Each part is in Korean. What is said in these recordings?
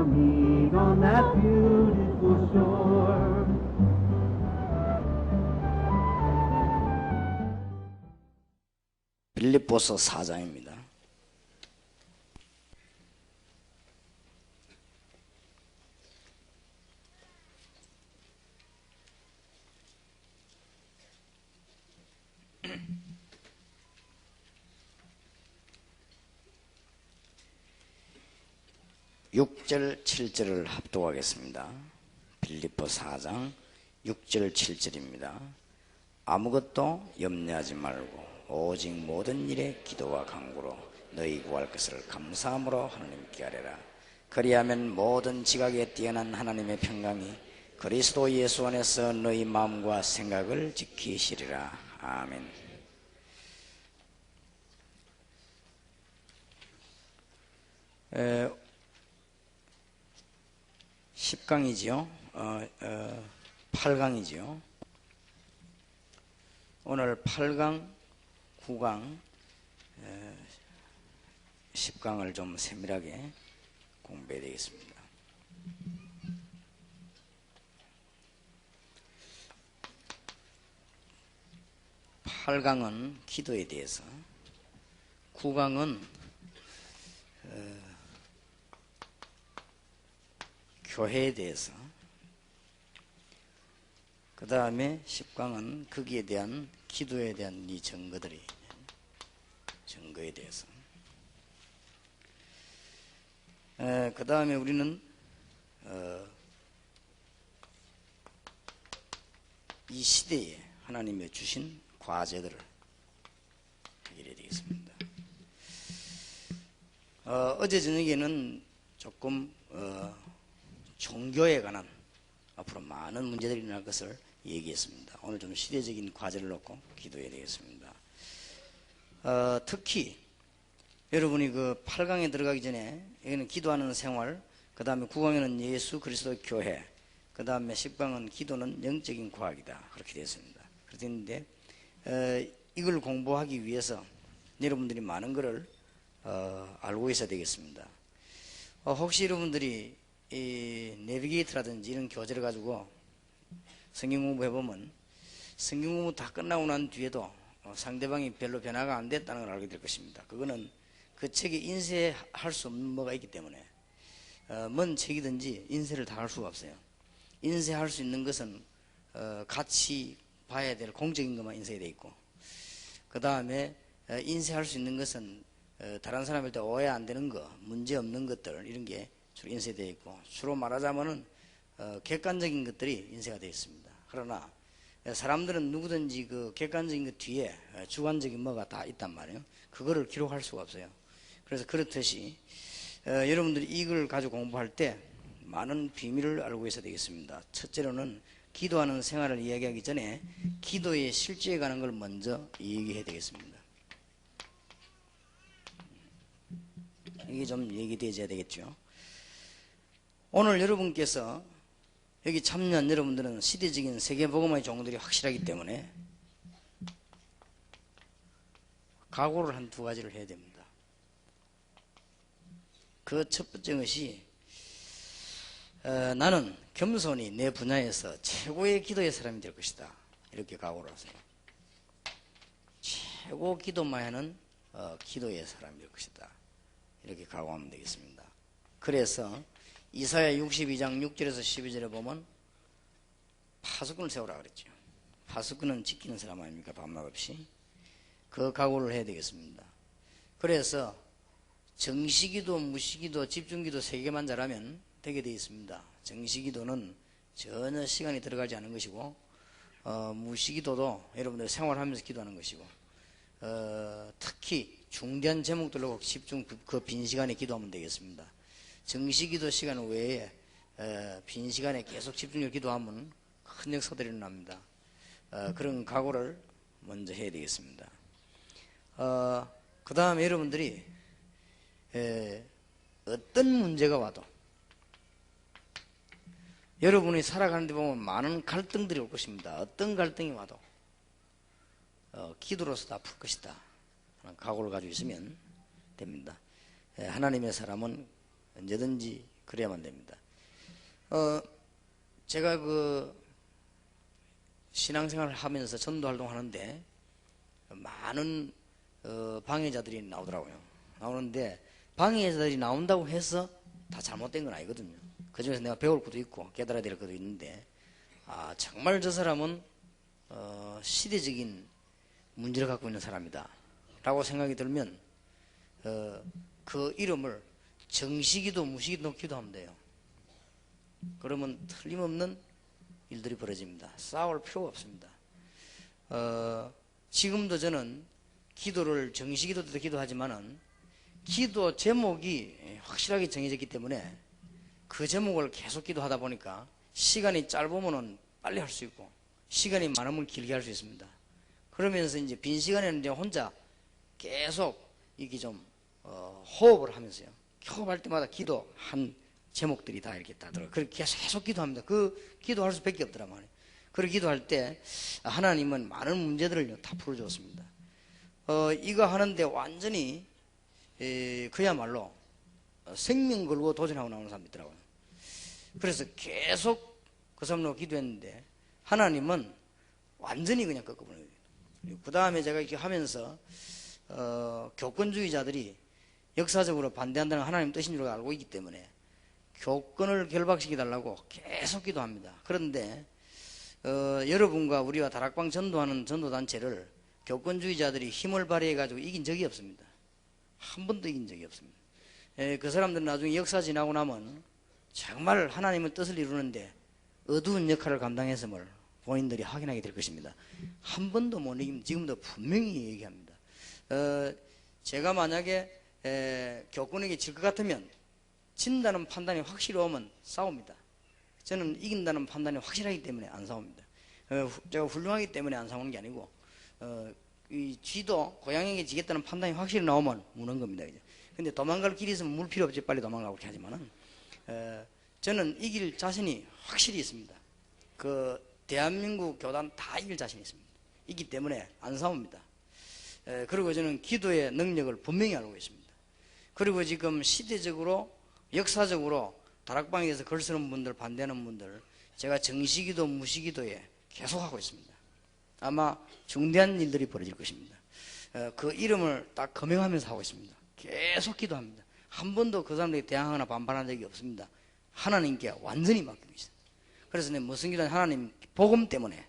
meet on that beautiful shore. 빌립보서 4장입니다. 육 절 7절을 합독하겠습니다. 빌립보 4장 6절 7절입니다. 아무것도 염려하지 말고 오직 모든 일에 기도와 간구로 너희 구할 것을 감사함으로 하나님께 아뢰라. 그리하면 모든 지각에 뛰어난 하나님의 평강이 그리스도 예수 안에서 너희 마음과 생각을 지키시리라. 아멘. 에, 10강이지요. 8강이지요. 오늘 8강, 9강, 10강을 좀 세밀하게 공부해야 되겠습니다. (8강은) 기도에 대해서, 9강은 교회에 대해서, 그 다음에 10강은 거기에 대한 기도에 대한 이 증거에 대해서, 그 다음에 우리는 이 시대에 하나님의 주신 과제들을 해결해야 되겠습니다. 어제 저녁에는 조금 종교에 관한 앞으로 많은 문제들이 일어날 것을 얘기했습니다. 오늘 좀 시대적인 과제를 놓고 기도해야 되겠습니다. 특히 여러분이 그 8강에 들어가기 전에 여기는 기도하는 생활, 그 다음에 9강에는 예수 그리스도 교회, 그 다음에 10강은 기도는 영적인 과학이다, 그렇게 되어 있습니다. 그렇게 되는데 이걸 공부하기 위해서 여러분들이 많은 것을 알고 있어야 되겠습니다. 혹시 여러분들이 이 내비게이터라든지 이런 교재를 가지고 성경 공부해보면 성경 공부 다 끝나고 난 뒤에도 상대방이 별로 변화가 안 됐다는 걸 알게 될 것입니다. 그거는 그 책에 인쇄할 수 없는 뭐가 있기 때문에 뭔 책이든지 인쇄를 다 할 수가 없어요. 인쇄할 수 있는 것은 같이 봐야 될 공적인 것만 인쇄가 되어 있고, 그 다음에 인쇄할 수 있는 것은 다른 사람한테 오해 안 되는 거, 문제 없는 것들, 이런 게 주로 인쇄되어 있고, 주로 말하자면은 객관적인 것들이 인쇄가 되어 있습니다. 그러나 사람들은 누구든지 그 객관적인 것 뒤에 주관적인 뭐가 다 있단 말이에요. 그거를 기록할 수가 없어요. 그래서 그렇듯이 여러분들이 이걸 가지고 공부할 때 많은 비밀을 알고 있어야 되겠습니다. 첫째로는 기도하는 생활을 이야기하기 전에 기도의 실제에 관한 걸 먼저 얘기해야 되겠습니다. 이게 좀 얘기되어야 되겠죠. 오늘 여러분께서 여기 참여한 여러분들은 시대적인 세계복음화의 종들이 확실하기 때문에 각오를 한 두 가지를 해야 됩니다. 그 첫 번째 것이 나는 겸손히 내 분야에서 최고의 기도의 사람이 될 것이다, 이렇게 각오를 하세요. 최고 기도만은 기도의 사람이 될 것이다, 이렇게 각오하면 되겠습니다. 그래서 이사야 62장 6절에서 12절에 보면 파수꾼을 세우라 그랬죠. 파수꾼은 지키는 사람 아닙니까? 밤낮 없이. 그 각오를 해야 되겠습니다. 그래서 정시기도, 무시기도, 집중기도 3개만 잘하면 되게 되어 있습니다. 정시기도는 전혀 시간이 들어가지 않은 것이고, 무시기도도 여러분들 생활하면서 기도하는 것이고, 특히 중대한 제목들로 집중, 그 빈 시간에 기도하면 되겠습니다. 정시기도 시간 외에 빈 시간에 계속 집중력 기도하면 큰 역사들이 일어납니다. 그런 각오를 먼저 해야 되겠습니다. 그 다음에 여러분들이 어떤 문제가 와도, 여러분이 살아가는 데 보면 많은 갈등들이 올 것입니다. 어떤 갈등이 와도 기도로서 다 풀 것이다 하는 각오를 가지고 있으면 됩니다. 하나님의 사람은 언제든지 그래야만 됩니다. 제가 신앙생활을 하면서 전도활동 하는데 많은 방해자들이 나오더라고요. 나오는데 방해자들이 나온다고 해서 다 잘못된 건 아니거든요. 그 중에서 내가 배울 것도 있고 깨달아야 될 것도 있는데, 정말 저 사람은 시대적인 문제를 갖고 있는 사람이다 라고 생각이 들면 그 이름을 정시기도 무시기도 기도하면 돼요. 그러면 틀림없는 일들이 벌어집니다. 싸울 필요가 없습니다. 지금도 저는 기도를 정시기도 때도 기도하지만은 기도 제목이 확실하게 정해졌기 때문에 그 제목을 계속 기도하다 보니까 시간이 짧으면은 빨리 할 수 있고 시간이 많으면 길게 할 수 있습니다. 그러면서 이제 빈 시간에는 이제 혼자 계속 이게 좀 호흡을 하면서요. 호흡할 때마다 기도한 제목들이 다 이렇게 다 들어요. 그렇게 계속 기도합니다. 그 기도할 수밖에 없더란 말이에요. 그렇게 기도할 때 하나님은 많은 문제들을 다 풀어줬습니다. 이거 하는데 완전히 그야말로 생명 걸고 도전하고 나오는 사람이 있더라고요. 그래서 계속 그 사람으로 기도했는데 하나님은 완전히 그냥 꺾어버려요. 그 다음에 제가 이렇게 하면서 교권주의자들이 역사적으로 반대한다는 하나님 뜻인 줄 알고 있기 때문에 교권을 결박시켜달라고 계속 기도합니다. 그런데 여러분과 우리와 다락방 전도하는 전도단체를 교권주의자들이 힘을 발휘해가지고 이긴 적이 없습니다. 한 번도 이긴 적이 없습니다. 그 사람들은 나중에 역사 지나고 나면 정말 하나님의 뜻을 이루는데 어두운 역할을 감당했음을 본인들이 확인하게 될 것입니다. 한 번도 못 이기면 지금도 분명히 얘기합니다. 제가 만약에 교권에게 질 것 같으면 진다는 판단이 확실히 오면 싸웁니다. 저는 이긴다는 판단이 확실하기 때문에 안 싸웁니다. 제가 훌륭하기 때문에 안 싸우는 게 아니고 이 쥐도 고양이에게 지겠다는 판단이 확실히 나오면 무는 겁니다. 근데 도망갈 길이 있으면 물 필요 없이 빨리 도망가고 그렇게 하지만은 저는 이길 자신이 확실히 있습니다. 대한민국 교단 다 이길 자신이 있습니다. 있기 때문에 안 싸웁니다. 그리고 저는 기도의 능력을 분명히 알고 있습니다. 그리고 지금 시대적으로 역사적으로 다락방에서 글 쓰는 분들, 반대하는 분들, 제가 정시기도 무시기도에 계속하고 있습니다. 아마 중대한 일들이 벌어질 것입니다. 그 이름을 딱 거명하면서 하고 있습니다. 계속 기도합니다. 한 번도 그 사람들에게 대항하거나 반발한 적이 없습니다. 하나님께 완전히 맡기고 있습니다. 그래서 내가 무슨 기도는 하나님 복음 때문에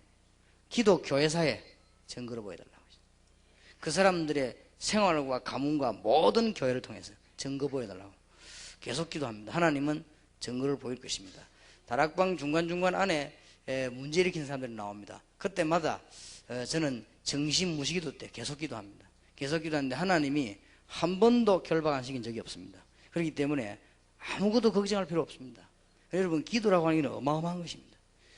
기도 교회사에 증거를 보여달라고 했습니다. 그 사람들의 생활과 가문과 모든 교회를 통해서 증거 보여달라고 계속 기도합니다. 하나님은 증거를 보일 것입니다. 다락방 중간중간 안에 문제 일으키는 사람들이 나옵니다. 그때마다 저는 정신무시기도 때 계속 기도합니다. 계속 기도하는데 하나님이 한 번도 결박 안 시킨 적이 없습니다. 그렇기 때문에 아무것도 걱정할 필요 없습니다. 여러분 기도라고 하는 게 어마어마한 것입니다.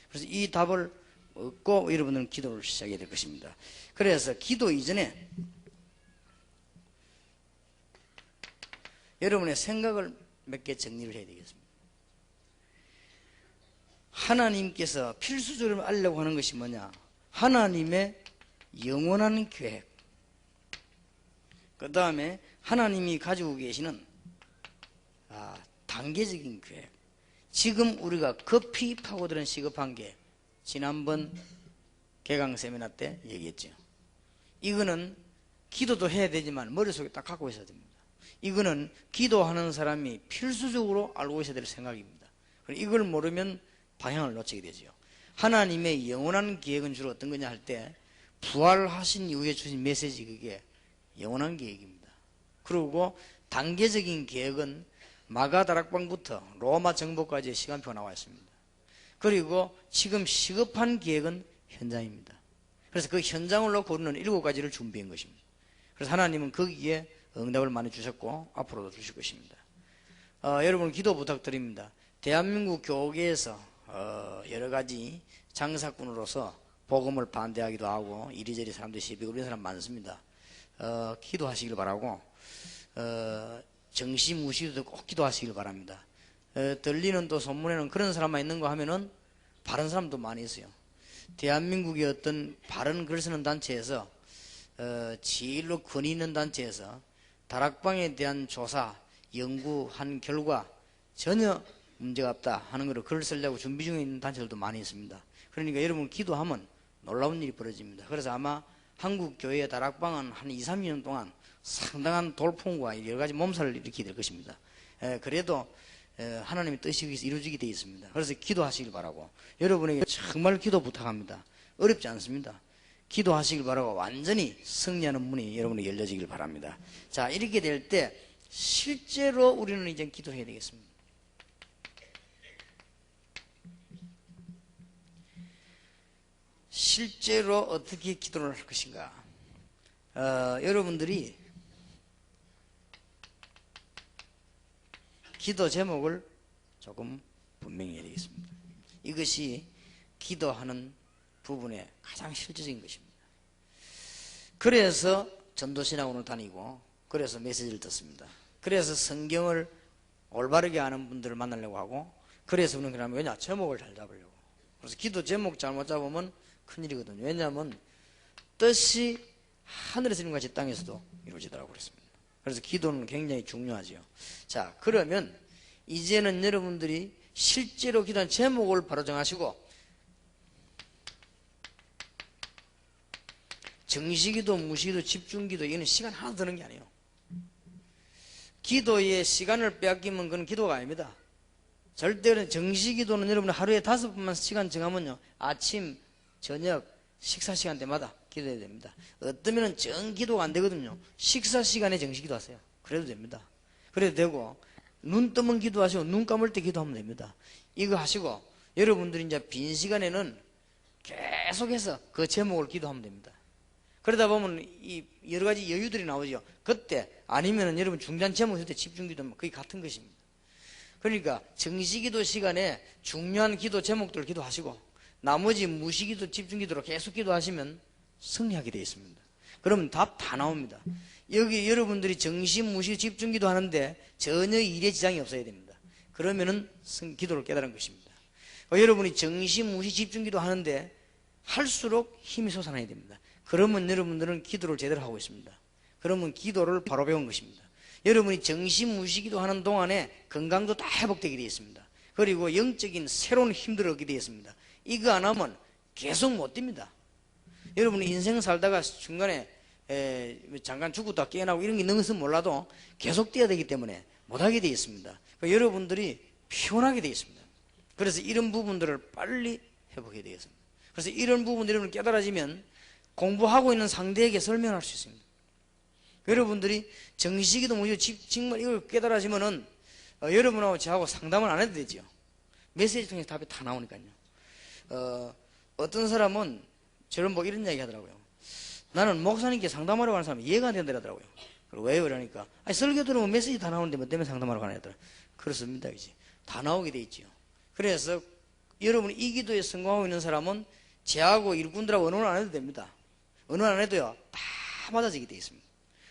그래서 이 답을 얻고 여러분들은 기도를 시작해야 될 것입니다. 그래서 기도 이전에 여러분의 생각을 몇 개 정리를 해야 되겠습니다. 하나님께서 필수적으로 알려고 하는 것이 뭐냐? 하나님의 영원한 계획, 그 다음에 하나님이 가지고 계시는 단계적인 계획. 지금 우리가 급히 파고드는 시급한 게 지난번 개강 세미나 때 얘기했죠. 이거는 기도도 해야 되지만 머릿속에 딱 갖고 있어야 됩니다. 이거는 기도하는 사람이 필수적으로 알고 있어야 될 생각입니다. 이걸 모르면 방향을 놓치게 되죠. 하나님의 영원한 계획은 주로 어떤 거냐 할 때 부활하신 이후에 주신 메시지, 그게 영원한 계획입니다. 그리고 단계적인 계획은 마가다락방부터 로마 정복까지의 시간표가 나와 있습니다. 그리고 지금 시급한 계획은 현장입니다. 그래서 그 현장을 놓고 우리는 7가지를 준비한 것입니다. 그래서 하나님은 거기에 응답을 많이 주셨고 앞으로도 주실 것입니다. 여러분 기도 부탁드립니다. 대한민국 교계에서 여러 가지 장사꾼으로서 복음을 반대하기도 하고 이리저리 사람들이 시비 걸리는 사람 많습니다. 기도하시길 바라고 정시무시도 꼭 기도하시길 바랍니다. 들리는 또 소문에는 그런 사람만 있는 거 하면은 바른 사람도 많이 있어요. 대한민국의 어떤 바른 글 쓰는 단체에서 제일로 권위 있는 단체에서 다락방에 대한 조사, 연구한 결과 전혀 문제가 없다 하는 거를 글 쓰려고 준비 중에 있는 단체들도 많이 있습니다. 그러니까 여러분 기도하면 놀라운 일이 벌어집니다. 그래서 아마 한국 교회의 다락방은 한 2, 3년 동안 상당한 돌풍과 여러 가지 몸살을 일으키게 될 것입니다. 그래도 하나님의 뜻이 이루어지게 되어 있습니다. 그래서 기도하시길 바라고, 여러분에게 정말 기도 부탁합니다. 어렵지 않습니다. 기도하시길 바라고 완전히 승리하는 문이 여러분에게 열려지길 바랍니다. 자, 이렇게 될 때 실제로 우리는 이제 기도해야 되겠습니다. 실제로 어떻게 기도를 할 것인가? 여러분들이 기도 제목을 조금 분명히 해야 되겠습니다. 이것이 기도하는 부분의 가장 실질적인 것입니다. 그래서 전도신학원을 다니고, 그래서 메시지를 듣습니다. 그래서 성경을 올바르게 아는 분들을 만나려고 하고, 그래서 우리는 그러면 왜냐? 제목을 잘 잡으려고. 그래서 기도 제목 잘못 잡으면 큰일이거든요. 왜냐하면 뜻이 하늘에서 이룬 같이 땅에서도 이루어지더라고 그랬습니다. 그래서 기도는 굉장히 중요하지요. 자, 그러면 이제는 여러분들이 실제로 기도한 제목을 바로 정하시고, 정시기도, 무시기도, 집중기도, 이거는 시간 하나 드는 게 아니에요. 기도에 시간을 빼앗기면 그건 기도가 아닙니다. 절대로 정시기도는 여러분 하루에 5번만 시간 정하면요, 아침, 저녁, 식사 시간대마다 기도해야 됩니다. 어떠면은 정기도가 안 되거든요. 식사 시간에 정시기도 하세요. 그래도 됩니다. 그래도 되고, 눈 뜨면 기도하시고 눈 감을 때 기도하면 됩니다. 이거 하시고 여러분들이 이제 빈 시간에는 계속해서 그 제목을 기도하면 됩니다. 그러다 보면 이 여러 가지 여유들이 나오죠. 그때 아니면은 여러분 중단 제목 쓸 때 집중기도하면 거의 같은 것입니다. 그러니까 정시기도 시간에 중요한 기도 제목들을 기도하시고 나머지 무시기도, 집중기도로 계속 기도하시면 승리하게 되어 있습니다. 그러면 답 다 나옵니다. 여기 여러분들이 정시, 무시, 집중기도 하는데 전혀 일에 지장이 없어야 됩니다. 그러면은 기도를 깨달은 것입니다. 여러분이 정시, 무시, 집중기도 하는데 할수록 힘이 솟아나야 됩니다. 그러면 여러분들은 기도를 제대로 하고 있습니다. 그러면 기도를 바로 배운 것입니다. 여러분이 정시, 무시기도 하는 동안에 건강도 다 회복되게 되어 있습니다. 그리고 영적인 새로운 힘들을 얻게 되어 있습니다. 이거 안 하면 계속 못 뜁니다. 여러분이 인생 살다가 중간에 잠깐 죽었다 깨어나고 이런 게 있는 것은 몰라도 계속 뛰어야 되기 때문에 못하게 되어 있습니다. 그러니까 여러분들이 피곤하게 되어 있습니다. 그래서 이런 부분들을 빨리 회복해야 되겠습니다. 그래서 이런 부분들이 여러분 깨달아지면 공부하고 있는 상대에게 설명할 수 있습니다. 여러분들이 정시기도 뭐죠? 정말 이걸 깨달아지면은 여러분하고 저하고 상담을 안 해도 되죠. 메시지 통해서 답이 다 나오니까요. 어떤 사람은 저를 보고 이런 이야기 하더라고요. 나는 목사님께 상담하러 가는 사람이 이해가 안 된다더라고요. 왜 그러니까, 아니, 설교 들으면 메시지 다 나오는데 뭐 때문에 상담하러 가냐 하더라. 그렇습니다. 이제 다 나오게 돼 있죠. 그래서 여러분이 이 기도에 성공하고 있는 사람은 제하고 일꾼들하고 언어를 안 해도 됩니다. 언어를 안 해도요, 다 맞아지게 돼 있습니다.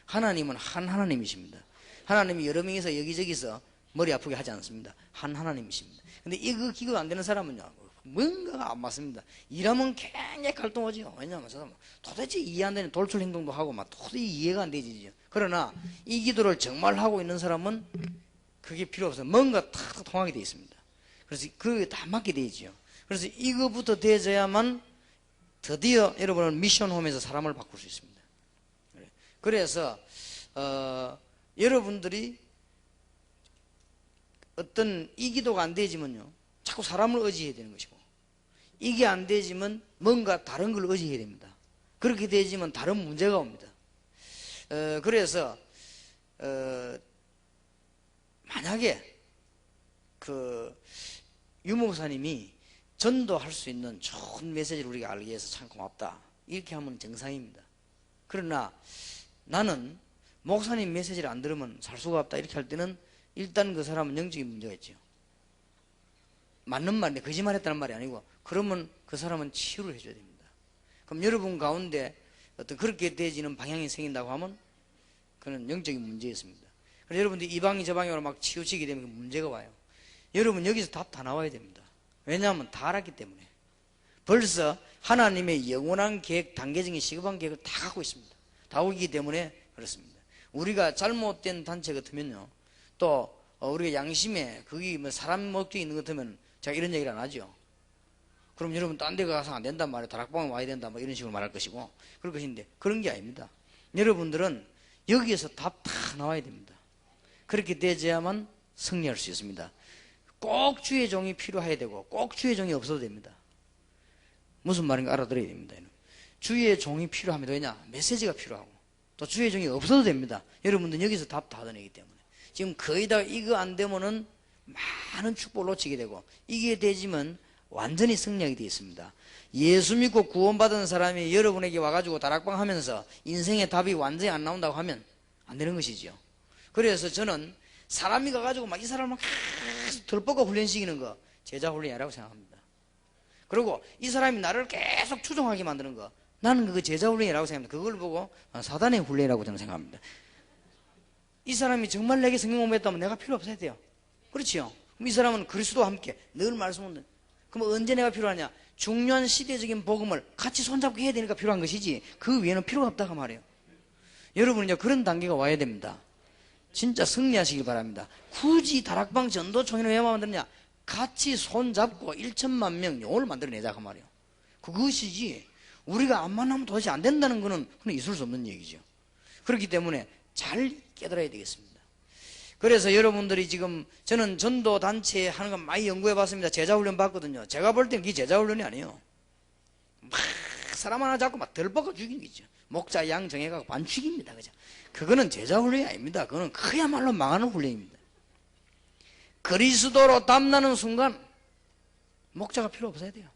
하나님은 한 하나님이십니다. 하나님이 여러 명이서 여기저기서 머리 아프게 하지 않습니다. 한 하나님이십니다. 근데 이거 기도가 안 되는 사람은요, 뭔가가 안 맞습니다. 일하면 굉장히 갈등하지요. 왜냐하면 저 사람 도대체 이해 안 되는 돌출 행동도 하고 막 도저히 이해가 안 되지요. 그러나 이 기도를 정말 하고 있는 사람은 그게 필요 없어요. 뭔가 탁 통하게 돼 있습니다. 그래서 그게 다 맞게 돼 있죠. 그래서 이거부터 되어야만 드디어 여러분은 미션홈에서 사람을 바꿀 수 있습니다. 그래서 여러분들이 어떤 이 기도가 안 되지만요, 자꾸 사람을 의지해야 되는 것이고, 이게 안 되지만 뭔가 다른 걸 의지해야 됩니다. 그렇게 되지만 다른 문제가 옵니다. 그래서 만약에 유 목사님이 전도할 수 있는 좋은 메시지를 우리가 알기 위해서 참 고맙다, 이렇게 하면 정상입니다. 그러나 나는 목사님 메시지를 안 들으면 살 수가 없다, 이렇게 할 때는 일단 그 사람은 영적인 문제가 있죠. 맞는 말인데 거짓말했다는 말이 아니고, 그러면 그 사람은 치유를 해줘야 됩니다. 그럼 여러분 가운데 어떤 그렇게 되어지는 방향이 생긴다고 하면 그는 영적인 문제였습니다. 그래서 여러분들이 이 방이 저 방향으로 막 치우치게 되면 문제가 와요. 여러분 여기서 답 다 나와야 됩니다. 왜냐하면 다 알았기 때문에. 벌써 하나님의 영원한 계획, 단계적인 시급한 계획을 다 갖고 있습니다. 다 오기 때문에 그렇습니다. 우리가 잘못된 단체 같으면요, 또 우리가 양심에 그게 뭐 사람 목적이 있는 것 같으면 제가 이런 얘기를 안 하죠. 그럼 여러분 딴 데 가서 안 된단 말이에요. 다락방에 와야 된다 뭐 이런 식으로 말할 것이고 그럴 것인데 그런 게 아닙니다. 여러분들은 여기에서 답 다 나와야 됩니다. 그렇게 되어야만 승리할 수 있습니다. 꼭 주의 종이 필요해야 되고 꼭 주의 종이 없어도 됩니다. 무슨 말인가 알아들어야 됩니다. 주의 종이 필요합니다. 왜냐? 메시지가 필요하고 또 주의 종이 없어도 됩니다. 여러분들 여기서 답 다 얻어내기 때문에 지금 거의 다 이거 안 되면은 많은 축복을 놓치게 되고 이게 되지만 완전히 승리하게 되어 있습니다. 예수 믿고 구원받은 사람이 여러분에게 와가지고 다락방 하면서 인생의 답이 완전히 안 나온다고 하면 안 되는 것이죠. 그래서 저는 사람이 가가지고 막 이 사람을 계속 덜뻗고 훈련시키는 거 제자 훈련이라고 생각합니다. 그리고 이 사람이 나를 계속 추종하게 만드는 거 나는 그거 제자 훈련이라고 생각합니다. 그걸 보고 사단의 훈련이라고 저는 생각합니다. 이 사람이 정말 내게 성경 공부했다면 내가 필요 없어야 돼요. 그렇지요? 그럼 이 사람은 그리스도와 함께 늘 말씀하는데 그럼 언제 내가 필요하냐? 중요한 시대적인 복음을 같이 손잡고 해야 되니까 필요한 것이지 그 위에는 필요가 없다고 말해요. 여러분은요 그런 단계가 와야 됩니다. 진짜 승리하시길 바랍니다. 굳이 다락방 전도총회는 왜 만드느냐? 같이 손잡고 1천만 명 영혼을 만들어내자 그 말이에요. 그것이지 우리가 안 만나면 도대체 안 된다는 거는 그냥 있을 수 없는 얘기죠. 그렇기 때문에 잘 깨달아야 되겠습니다. 그래서 여러분들이 지금 저는 전도단체 하는 거 많이 연구해 봤습니다. 제자훈련 받거든요. 제가 볼 때는 그게 제자훈련이 아니에요. 막 사람 하나 잡고 막 덜벗고 죽이는 거죠. 목자 양 정해가고 반죽입니다. 그죠? 그거는 제자훈련이 아닙니다. 그거는 그야말로 망하는 훈련입니다. 그리스도로 담나는 순간 목자가 필요 없어야 돼요.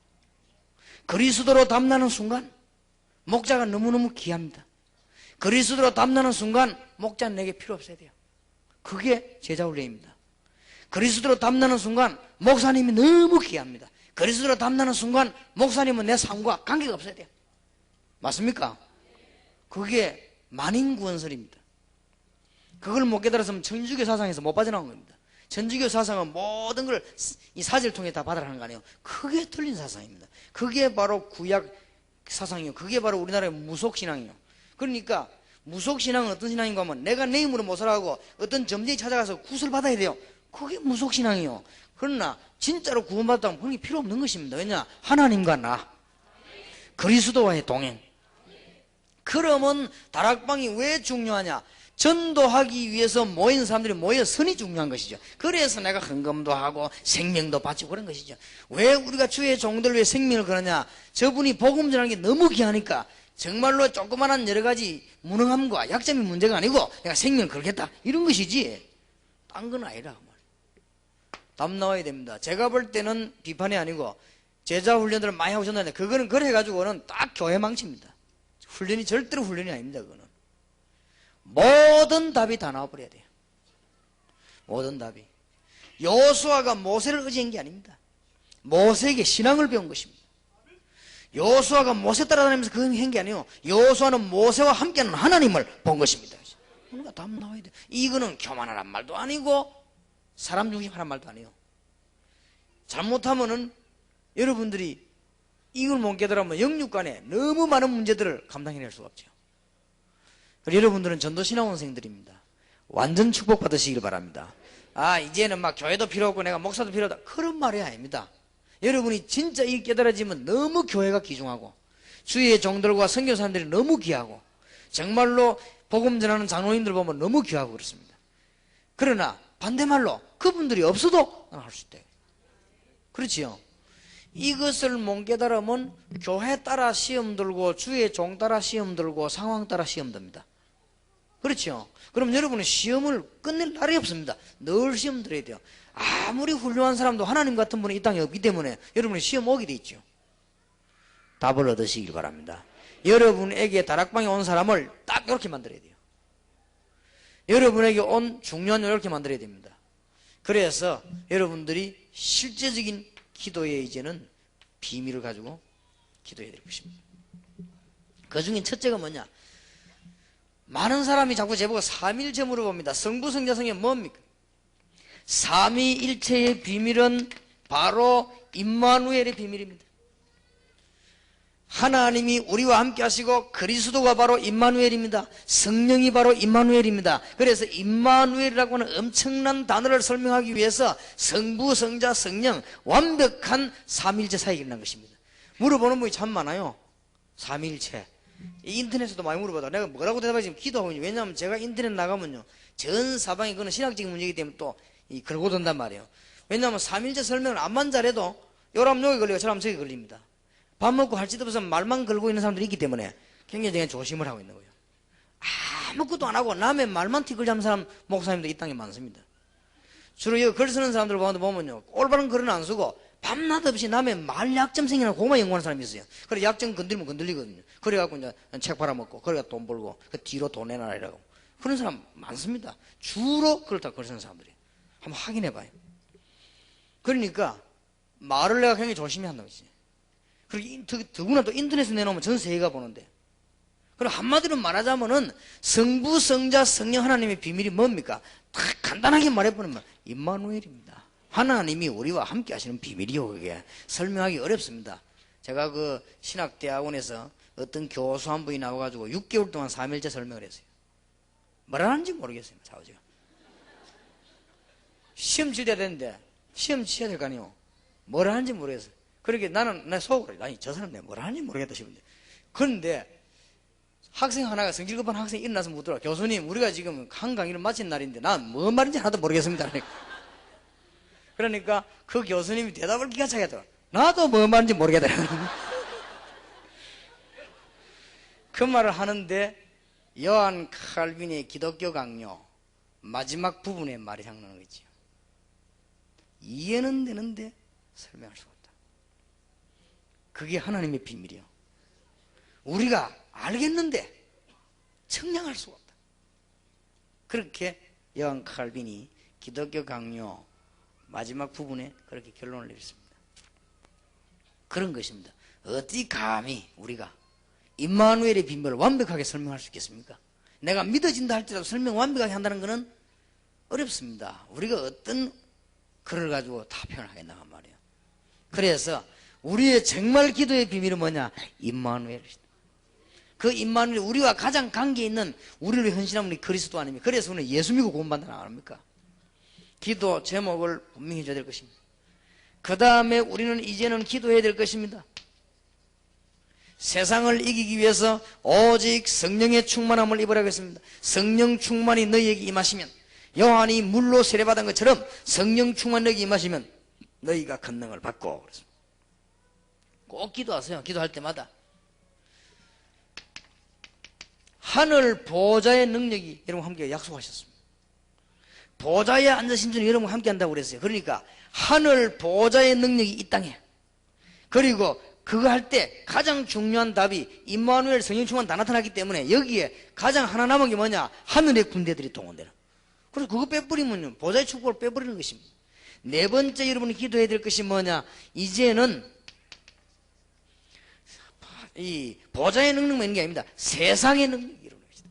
그리스도로 담나는 순간 목자가 너무너무 귀합니다. 그리스도로 담나는 순간 목자는 내게 필요 없어야 돼요. 그게 제자훈련입니다. 그리스도로 담나는 순간 목사님이 너무 귀합니다. 그리스도로 담나는 순간 목사님은 내 삶과 관계가 없어야 돼요. 맞습니까? 그게 만인구원설입니다. 그걸 못 깨달았으면 천주교 사상에서 못 빠져나온 겁니다. 천주교 사상은 모든 걸 이 사제를 통해 다 받아라는 거 아니에요. 그게 틀린 사상입니다. 그게 바로 구약 사상이요. 그게 바로 우리나라의 무속신앙이요. 그러니까 무속신앙은 어떤 신앙인가 하면 내가 내 힘으로 못 살아가고 어떤 점쟁이 찾아가서 구슬 받아야 돼요. 그게 무속신앙이요. 그러나 진짜로 구원받았다면 그런 게 필요 없는 것입니다. 왜냐? 하나님과 나 그리스도와의 동행. 그러면 다락방이 왜 중요하냐? 전도하기 위해서 모인 사람들이 모여 선이 중요한 것이죠. 그래서 내가 헌금도 하고 생명도 바치고 그런 것이죠. 왜 우리가 주의 종들 위해 생명을 거느냐? 저분이 복음 전하는 게 너무 귀하니까 정말로 조그만한 여러 가지 무능함과 약점이 문제가 아니고 내가 생명을 걸겠다 이런 것이지 딴 건 아니라 답 나와야 됩니다. 제가 볼 때는 비판이 아니고 제자 훈련들을 많이 하고 전하는데 그거는 그래가지고는 딱 교회 망칩니다. 훈련이 절대로 훈련이 아닙니다. 그거는 모든 답이 다 나와버려야 돼요. 모든 답이. 여호수아가 모세를 의지한 게 아닙니다. 모세에게 신앙을 배운 것입니다. 여호수아가 모세 따라다니면서 그걸 한 게 아니에요. 여호수아는 모세와 함께하는 하나님을 본 것입니다. 그러니까 답 나와야 돼요. 이거는 교만하란 말도 아니고 사람 중심하란 말도 아니에요. 잘못하면은 여러분들이 이걸 못 깨달으면 영육간에 너무 많은 문제들을 감당해낼 수가 없죠. 여러분들은 전도신앙원생들입니다. 완전 축복받으시길 바랍니다. 이제는 막 교회도 필요 없고 내가 목사도 필요 없다. 그런 말이 아닙니다. 여러분이 진짜 이 깨달아지면 너무 교회가 귀중하고 주위의 종들과 선교사님들이 너무 귀하고 정말로 복음 전하는 장로님들 보면 너무 귀하고 그렇습니다. 그러나 반대말로 그분들이 없어도 할 수 있대요. 그렇지요? 이것을 못 깨달으면 교회 따라 시험 들고 주의 종 따라 시험 들고 상황 따라 시험 듭니다. 그렇죠? 그럼 여러분은 시험을 끝낼 날이 없습니다. 늘 시험 들어야 돼요. 아무리 훌륭한 사람도 하나님 같은 분이 이 땅에 없기 때문에 여러분이 시험 오게 돼 있죠. 답을 얻으시길 바랍니다. 여러분에게 다락방에 온 사람을 딱 이렇게 만들어야 돼요. 여러분에게 온 중요한 이렇게 만들어야 됩니다. 그래서 여러분들이 실제적인 기도의 이제는 비밀을 가지고 기도해야 될 것입니다. 그 중에 첫째가 뭐냐? 많은 사람이 자꾸 제보고 삼위일체 물어봅니다. 성부, 성자, 성령 뭡니까? 삼위일체의 비밀은 바로 임마누엘의 비밀입니다. 하나님이 우리와 함께 하시고 그리스도가 바로 임마누엘입니다. 성령이 바로 임마누엘입니다. 그래서 임마누엘이라고 하는 엄청난 단어를 설명하기 위해서 성부, 성자, 성령 완벽한 삼위일체 사역이 일어난 것입니다. 물어보는 분이 참 많아요. 삼위일체. 인터넷에도 많이 물어봐도 내가 뭐라고 대답하지 지금 기도하고 있는지. 왜냐하면 제가 인터넷 나가면요 전 사방에 그거는 신학적인 문제이기 때문에 또 걸고 든단 말이에요. 왜냐하면 삼위일체 설명을 암만 잘해도 요람 여기 걸리고 저람 저기 걸립니다. 밥 먹고 할 짓 없어서 말만 걸고 있는 사람들이 있기 때문에 굉장히 조심을 하고 있는 거예요. 아무것도 안 하고 남의 말만 티끌 잡는 사람 목사님도 이 땅에 많습니다. 주로 여기 글 쓰는 사람들 보면요 올바른 글은 안 쓰고 밤낮 없이 남의 말 약점 생기는 그것만 연구하는 사람이 있어요. 그래 약점 건드리면 건들리거든요. 그래갖고 이제 책 팔아먹고 그래가 돈 벌고 그 뒤로 돈 내놔라 이라고 그런 사람 많습니다. 주로 그렇다 글 쓰는 사람들이. 한번 확인해봐요. 그러니까 말을 내가 굉장히 조심히 한다고 했지. 그리고 더구나 또 인터넷에 내놓으면 전 세계가 보는데. 그럼 한마디로 말하자면은 성부, 성자, 성령 하나님의 비밀이 뭡니까? 딱 간단하게 말해보면 임마누엘입니다. 하나님이 우리와 함께 하시는 비밀이요. 그게 설명하기 어렵습니다. 제가 그 신학대학원에서 어떤 교수 한 분이 나와가지고 6개월 동안 삼일째 설명을 했어요. 뭐라 하는지 모르겠어요. 자우지가. 시험 칠 때 됐는데 시험 치셔야 될 거 아니에요. 뭐라 하는지 모르겠어요. 그러게 나 속으로 아니 저 사람 내가 뭐라 하는지 모르겠다 싶은데. 그런데 학생 하나가 성질 급한 학생이 일어나서 묻더라. 교수님 우리가 지금 한 강의를 마친 날인데 난 뭔 말인지 하나도 모르겠습니다. 그러니까 그 교수님이 대답을 기가 차게 하더라. 나도 뭔 말인지 모르겠다. 그 말을 하는데 요한 칼빈의 기독교 강요 마지막 부분에 말이 생각나는 거지요. 이해는 되는데 설명할 수가 없다. 그게 하나님의 비밀이요. 우리가 알겠는데 청량할 수가 없다. 그렇게 요한 칼빈이 기독교 강요 마지막 부분에 그렇게 결론을 내렸습니다. 그런 것입니다. 어디 감히 우리가 임마누엘의 비밀을 완벽하게 설명할 수 있겠습니까? 내가 믿어진다 할지라도 설명 완벽하게 한다는 것은 어렵습니다. 우리가 어떤 글을 가지고 다 표현하겠나 말이에요. 그래서 우리의 정말 기도의 비밀은 뭐냐? 임마누엘이다. 그 임마누엘, 우리와 가장 관계 있는 우리를 헌신한 분이 그리스도 아닙니까? 그래서 우리는 예수 믿고 구원받는다 안 합니까? 기도 제목을 분명히 해줘야 될 것입니다. 그 다음에 우리는 이제는 기도해야 될 것입니다. 세상을 이기기 위해서 오직 성령의 충만함을 입으라겠습니다. 성령 충만이 너희에게 임하시면, 요한이 물로 세례받은 것처럼 성령 충만이 너희에게 임하시면 너희가 권능을 받고 그랬습니다. 꼭 기도하세요. 기도할 때마다 하늘 보좌의 능력이 여러분 함께 약속하셨습니다. 보좌에 앉으신 줄 여러분 함께 한다고 그랬어요. 그러니까 하늘 보좌의 능력이 이 땅에, 그리고 그거 할 때 가장 중요한 답이 임마누엘 성령 충만 다 나타나기 때문에 여기에 가장 하나 남은 게 뭐냐? 하늘의 군대들이 동원되는. 그래서 그거 빼버리면요 보좌의 축복을 빼버리는 것입니다. 네 번째 여러분이 기도해야 될 것이 뭐냐? 이제는 이 보좌의 능력만 있는 게 아닙니다. 세상의 능력이 일어나는 것이다.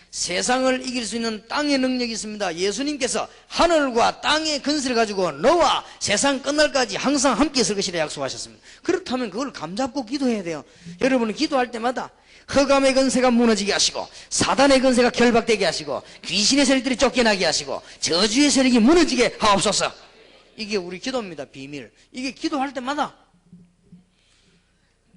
세상을 이길 수 있는 땅의 능력이 있습니다. 예수님께서 하늘과 땅의 근세를 가지고 너와 세상 끝날까지 항상 함께 있을 것이라 약속하셨습니다. 그렇다면 그걸 감잡고 기도해야 돼요. 여러분은 기도할 때마다 흑암의 근세가 무너지게 하시고, 사단의 근세가 결박되게 하시고, 귀신의 세력들이 쫓겨나게 하시고, 저주의 세력이 무너지게 하옵소서. 이게 우리 기도입니다. 비밀. 이게 기도할 때마다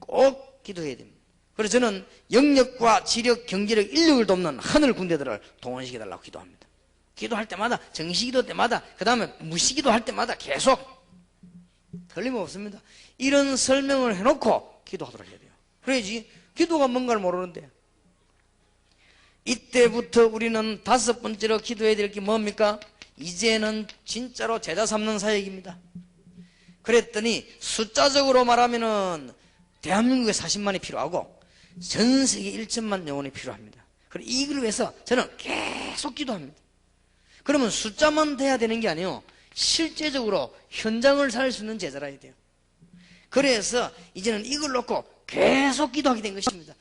꼭 기도해야 됩니다. 그래서 저는 영력과 지력, 경제력, 인력을 돕는 하늘 군대들을 동원시켜달라고 기도합니다. 기도할 때마다, 정시기도 때마다, 그 다음에 무시기도 할 때마다 계속 틀림없습니다. 이런 설명을 해놓고 기도하도록 해야 돼요. 그래야지 기도가 뭔가를 모르는데. 이때부터 우리는 다섯 번째로 기도해야 될 게 뭡니까? 이제는 진짜로 제자 삼는 사역입니다. 그랬더니 숫자적으로 말하면은 대한민국에 40만이 필요하고 전 세계 1천만 영혼이 필요합니다. 그리고 이걸 위해서 저는 계속 기도합니다. 그러면 숫자만 돼야 되는 게 아니에요. 실제적으로 현장을 살 수 있는 제자라 해야 돼요. 그래서 이제는 이걸 놓고 계속 기도하게 된 것입니다.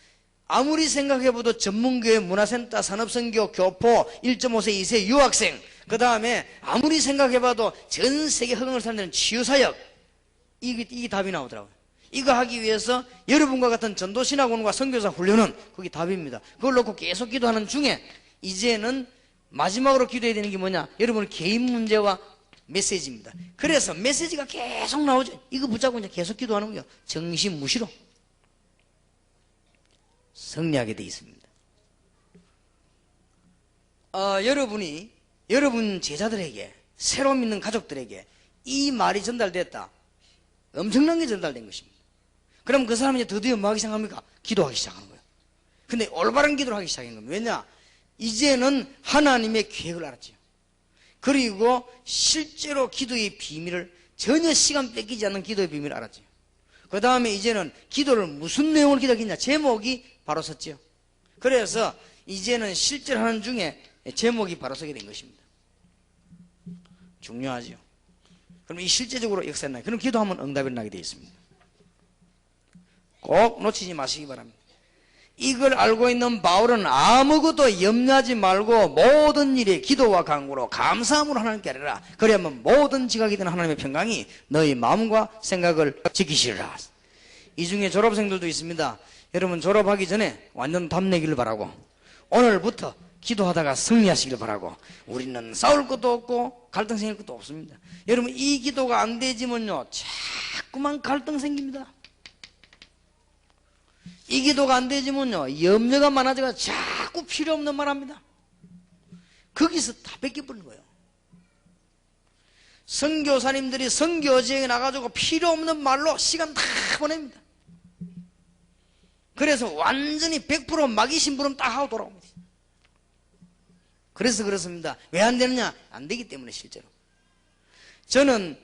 아무리 생각해봐도 전문교회, 문화센터, 산업선교, 교포, 1.5세, 2세, 유학생, 그 다음에 아무리 생각해봐도 전 세계 허경을 살리는 치유사역, 이게 답이 나오더라고요. 이거 하기 위해서 여러분과 같은 전도신학원과 선교사 훈련은 거기 답입니다. 그걸 놓고 계속 기도하는 중에 이제는 마지막으로 기도해야 되는 게 뭐냐? 여러분의 개인 문제와 메시지입니다. 그래서 메시지가 계속 나오죠. 이거 붙잡고 이제 계속 기도하는 거예요. 정신무시로 승리하게 되어 있습니다. 여러분이 여러분 제자들에게, 새로 믿는 가족들에게 이 말이 전달됐다. 엄청난 게 전달된 것입니다. 그럼 그 사람이 이제 드디어 뭐 하기 시작합니까? 기도하기 시작하는 거예요. 근데 올바른 기도를 하기 시작한 겁니다. 왜냐? 이제는 하나님의 계획을 알았죠. 그리고 실제로 기도의 비밀을, 전혀 시간 뺏기지 않는 기도의 비밀을 알았죠. 그 다음에 이제는 기도를 무슨 내용을 기도하겠냐? 제목이 바로 섰죠. 그래서 이제는 실제로 하는 중에 제목이 바로 서게 된 것입니다. 중요하죠. 그럼 이 실제적으로 역사에 나요. 그럼 기도하면 응답이 나게 되어 있습니다. 꼭 놓치지 마시기 바랍니다. 이걸 알고 있는 바울은 아무것도 염려하지 말고 모든 일에 기도와 간구로 감사함으로 하나님께 아뢰라. 그래야만 모든 지각이 되는 하나님의 평강이 너희 마음과 생각을 지키시리라. 이 중에 졸업생들도 있습니다. 여러분 졸업하기 전에 완전 답 내기를 바라고, 오늘부터 기도하다가 승리하시길 바라고, 우리는 싸울 것도 없고 갈등 생길 것도 없습니다. 여러분 이 기도가 안 되지면요 자꾸만 갈등 생깁니다. 이 기도가 안 되지면요 염려가 많아져서 자꾸 필요 없는 말 합니다. 거기서 다 뺏겨버린 거예요. 선교사님들이 선교지에 나가지고 필요 없는 말로 시간 다 보냅니다. 그래서 완전히 100% 마귀 심부름 딱 하고 돌아옵니다. 그래서 그렇습니다. 왜 안 되느냐? 안 되기 때문에. 실제로 저는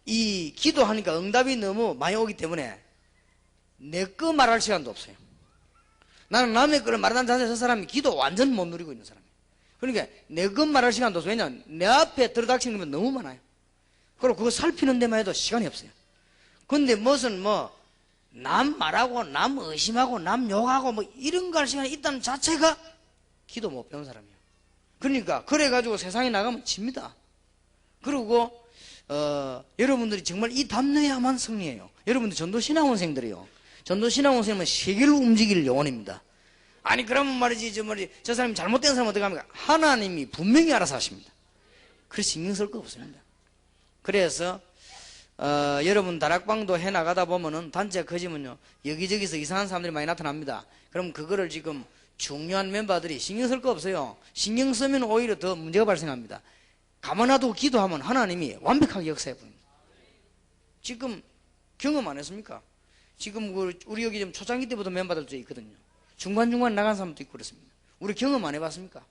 이 기도하니까 응답이 너무 많이 오기 때문에 내 거 말할 시간도 없어요. 나는 남의 거를 말하는 자세, 저 사람이 기도 완전 못 누리고 있는 사람이에요. 그러니까 내 거 말할 시간도 없어요. 왜냐하면 내 앞에 들어닥치는 건 너무 많아요. 그리고 그거 살피는 데만 해도 시간이 없어요. 근데 무슨 남 말하고 남 의심하고 남 욕하고 이런 거 할 시간이 있다는 자체가 기도 못 배운 사람이에요. 그러니까 그래가지고 세상에 나가면 집니다. 그리고 여러분들이 정말 이 담내야만 승리해요. 여러분들 전도신학원생들이요, 전도신학원생은 세계를 움직일 영혼입니다. 아니 그러면 말이지 저 사람이 잘못된 사람은 어떻게 합니까? 하나님이 분명히 알아서 하십니다. 그래서 신경 쓸 거 없습니다. 그래서 여러분 다락방도 해나가다 보면은 단체가 커지면요 여기저기서 이상한 사람들이 많이 나타납니다. 그럼 그거를 지금 중요한 멤버들이 신경 쓸 거 없어요. 신경 쓰면 오히려 더 문제가 발생합니다. 가만 놔두고 기도하면 하나님이 완벽하게 역사해 버립니다. 지금 경험 안 했습니까? 지금 우리 여기 좀 초창기 때부터 멤버들도 있거든요. 중간중간 나간 사람도 있고 그렇습니다. 우리 경험 안 해봤습니까?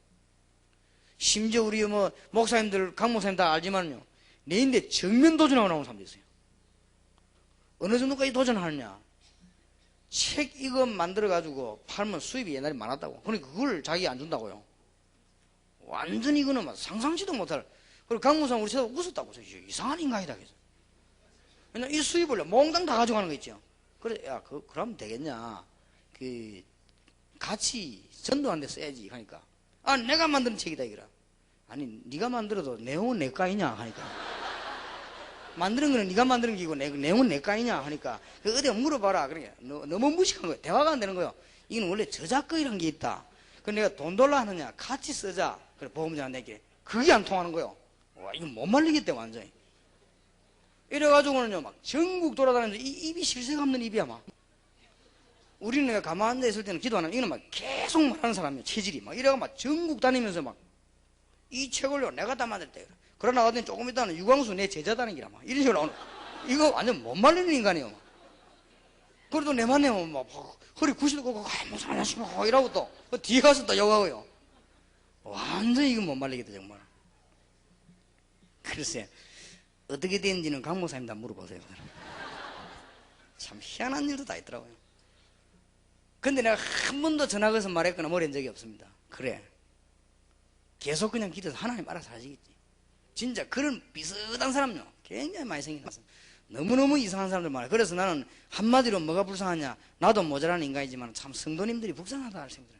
심지어 우리 목사님들, 강 목사님 다 알지만요, 내인데 정면 도전하고 나오는 사람도 있어요. 어느 정도까지 도전하느냐? 책 이거 만들어가지고 팔면 수입이 옛날에 많았다고. 그러니까 그걸 자기 안 준다고요. 완전 이거는 상상치도 못할. 그리고 강 목사님 우리 쳐다보고 웃었다고. 이상한 인간이다. 그래서. 왜냐면 이 수입을 몽땅 다 가져가는 거 있죠. 그래, 야, 그러면 되겠냐. 같이 전도하는 데 써야지. 하니까. 아, 내가 만든 책이다, 이거라. 아니, 네가 만들어도 내용은 내 거 아니냐. 하니까. 만드는 거는 네가 만드는 게이고 내용은 내 거 아니냐. 하니까. 어디 물어봐라. 그러니까 너무 무식한 거예요. 대화가 안 되는 거예요. 이건 원래 저작권이라는 게 있다. 그래, 내가 돈 돌라 하느냐. 같이 쓰자. 그래, 보험자한테. 그게 안 통하는 거예요. 와, 이건 못 말리겠대, 완전히. 이래가지고는요, 막 전국 돌아다니면서 이 입이 실색 없는 입이야, 막. 우리는 내가 가만히 앉아 있을 때는 기도 안 하면 이거는 막 계속 말하는 사람이에요, 체질이. 막 이래가 막 전국 다니면서 막 이 책을요, 내가 다 만들었대. 그러나 나가더니 조금 있다는 유광수 내 제자다는 기라, 막. 이런 식으로 나오는. 이거 완전 못 말리는 인간이에요, 막. 그래도 내 만나면 막 허리 구시도 꺾고, 무슨 안녕하십니까, 이러고 또, 뒤에 가서 또 욕하고요. 완전 이거 못 말리겠다, 정말. 글쎄. 어떻게 됐는지는 강 목사님 다 물어보세요. 참 희한한 일도 다 있더라고요. 근데 내가 한 번도 전화 걸어서 말했거나 뭐한 적이 없습니다. 그래, 계속 그냥 기도해서 하나님 알아서 하시겠지. 진짜 그런 비슷한 사람요 굉장히 많이 생겨났어. 너무너무 이상한 사람들 많아요. 그래서 나는 한마디로 뭐가 불쌍하냐, 나도 모자란 인간이지만 참 성도님들이 불쌍하다 할 생각을.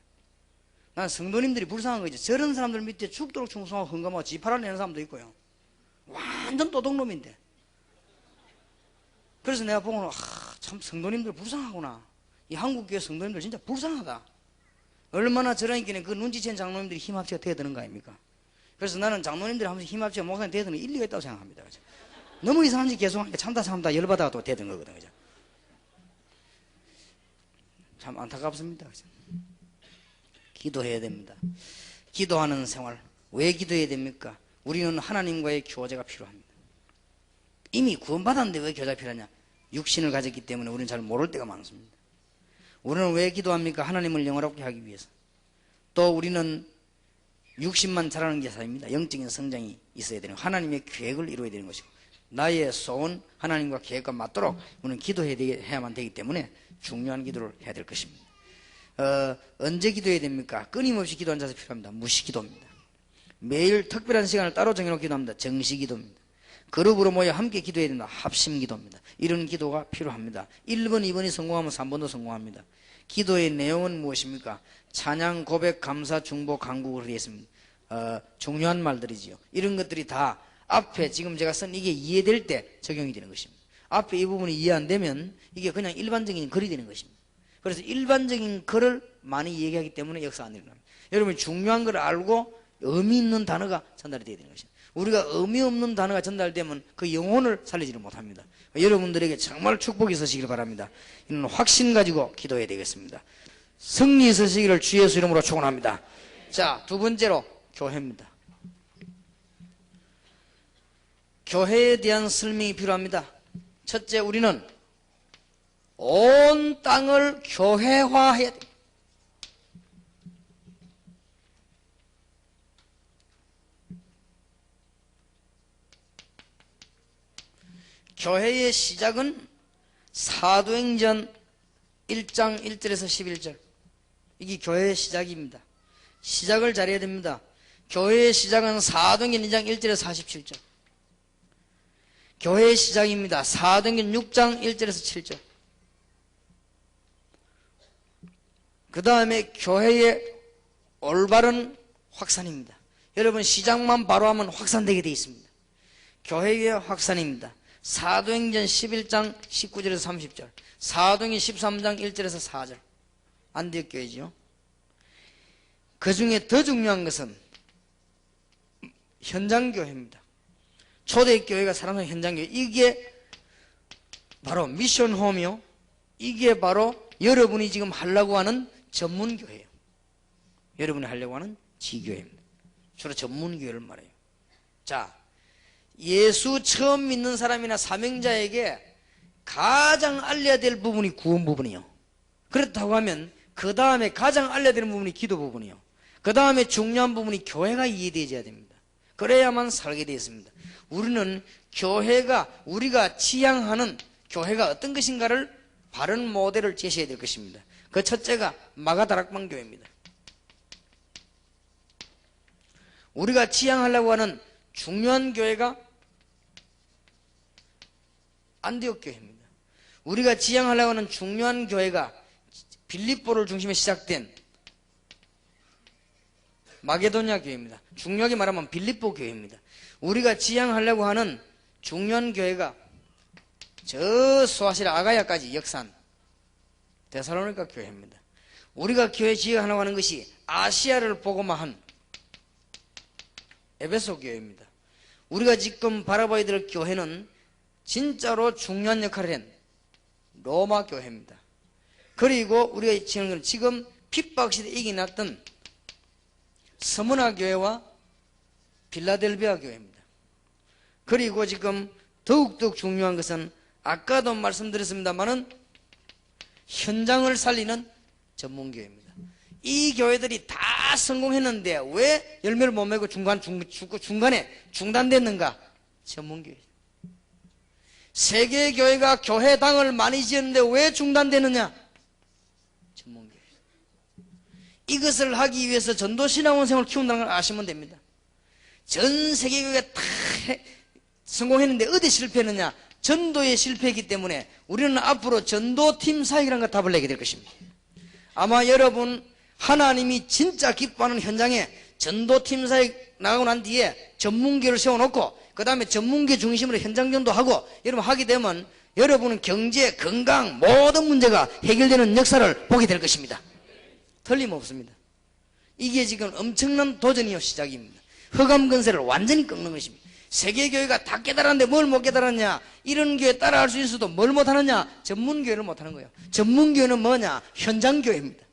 나는 성도님들이 불쌍한 거지. 저런 사람들 밑에 죽도록 충성하고 헌금하고 지파를 내는 사람도 있고요, 완전 도둑놈인데. 그래서 내가 보고는 참 성도님들 불쌍하구나. 이 한국교회 성도님들 진짜 불쌍하다. 얼마나 저러니까 그 눈치챈 장로님들이 힘합치가 돼야 되는 거 아닙니까? 그래서 나는 장로님들이 하면서 힘합치가 목사님 돼야 되는 일리가 있다고 생각합니다. 그죠? 너무 이상한 짓 계속 하니까 참다 열받아가 또 되는 거거든. 그죠? 참 안타깝습니다. 그죠? 기도해야 됩니다. 기도하는 생활. 왜 기도해야 됩니까? 우리는 하나님과의 교제가 필요합니다. 이미 구원받았는데 왜 교제가 필요하냐? 육신을 가졌기 때문에 우리는 잘 모를 때가 많습니다. 우리는 왜 기도합니까? 하나님을 영화롭게 하기 위해서. 또 우리는 육신만 자라는 게 아닙니다. 영적인 성장이 있어야 되는, 하나님의 계획을 이루어야 되는 것이고, 나의 소원 하나님과 계획과 맞도록 우리는 기도해야만 되기 때문에 중요한 기도를 해야 될 것입니다. 언제 기도해야 됩니까? 끊임없이 기도하는 자세 필요합니다. 무시기도입니다. 매일 특별한 시간을 따로 정해놓고 기도합니다. 정시기도입니다. 그룹으로 모여 함께 기도해야 된다. 합심기도입니다. 이런 기도가 필요합니다. 1번, 2번이 성공하면 3번도 성공합니다. 기도의 내용은 무엇입니까? 찬양, 고백, 감사, 중보, 간구를 되어 있습니다. 중요한 말들이지요. 이런 것들이 다 앞에 지금 제가 쓴 이게 이해될 때 적용이 되는 것입니다. 앞에 이 부분이 이해 안 되면 이게 그냥 일반적인 글이 되는 것입니다. 그래서 일반적인 글을 많이 얘기하기 때문에 역사 안 일어납니다. 여러분이 중요한 걸 알고 의미 있는 단어가 전달이 되어야 되는 것입니다. 우리가 의미 없는 단어가 전달되면 그 영혼을 살리지를 못합니다. 여러분들에게 정말 축복이 있으시길 바랍니다. 이는 확신 가지고 기도해야 되겠습니다. 승리 있으시기를 주 예수 이름으로 축원합니다. 자, 두 번째로 교회입니다. 교회에 대한 설명이 필요합니다. 첫째, 우리는 온 땅을 교회화해야 됩니다. 교회의 시작은 사도행전 1장 1절에서 11절. 이게 교회의 시작입니다. 시작을 잘해야 됩니다. 교회의 시작은 사도행전 2장 1절에서 47절. 교회의 시작입니다. 사도행전 6장 1절에서 7절. 그 다음에 교회의 올바른 확산입니다. 여러분, 시작만 바로 하면 확산되게 되어 있습니다. 교회의 확산입니다. 사도행전 11장 19절에서 30절, 사도행전 13장 1절에서 4절. 안디옥 교회지요. 그 중에 더 중요한 것은 현장교회입니다. 초대교회가 사람의 현장교회. 이게 바로 미션홈이요. 이게 바로 여러분이 지금 하려고 하는 전문교회예요. 여러분이 하려고 하는 지교회입니다. 주로 전문교회를 말해요. 자, 예수 처음 믿는 사람이나 사명자에게 가장 알려야 될 부분이 구원 부분이요. 그렇다고 하면 그 다음에 가장 알려야 되는 부분이 기도 부분이요. 그 다음에 중요한 부분이 교회가 이해되어야 됩니다. 그래야만 살게 되어 있습니다. 우리는 교회가, 우리가 지향하는 교회가 어떤 것인가를 바른 모델을 제시해야 될 것입니다. 그 첫째가 마가다락방 교회입니다. 우리가 지향하려고 하는 중요한 교회가 안디옥 교회입니다. 우리가 지향하려고 하는 중요한 교회가 빌립보를 중심에 시작된 마게도냐 교회입니다. 중요하게 말하면 빌립보 교회입니다. 우리가 지향하려고 하는 중요한 교회가 저 소아시아 아가야까지 역산 데살로니가 교회입니다. 우리가 교회 지향하려고 하는 것이 아시아를 복음화한 에베소 교회입니다. 우리가 지금 바라봐야 될 교회는 진짜로 중요한 역할을 한 로마 교회입니다. 그리고 우리가 지금 핍박시대에 이겨났던 서문화 교회와 빌라델비아 교회입니다. 그리고 지금 더욱더 중요한 것은 아까도 말씀드렸습니다마는 현장을 살리는 전문교회입니다. 이 교회들이 다 성공했는데 왜 열매를 못 맺고 중간에 중단됐는가? 전문교회. 세계 교회가 교회당을 많이 지었는데 왜 중단되느냐? 전문교회. 이것을 하기 위해서 전도신앙원생을 키운다는 걸 아시면 됩니다. 전 세계 교회가 다 성공했는데 어디 실패했느냐? 전도에 실패했기 때문에 우리는 앞으로 전도팀 사역이라는 걸 답을 내게 될 것입니다. 아마 여러분 하나님이 진짜 기뻐하는 현장에 전도팀 사역 나가고 난 뒤에 전문교를 세워놓고 그 다음에 전문교 중심으로 현장 전도하고 여러분 하게 되면 여러분은 경제, 건강, 모든 문제가 해결되는 역사를 보게 될 것입니다. 틀림없습니다. 이게 지금 엄청난 도전이요 시작입니다. 흑암 근세를 완전히 꺾는 것입니다. 세계교회가 다 깨달았는데 뭘 못 깨달았냐? 이런 교회 따라할 수 있어도 뭘 못하느냐? 전문교회를 못하는 거예요. 전문교회는 뭐냐? 현장교회입니다.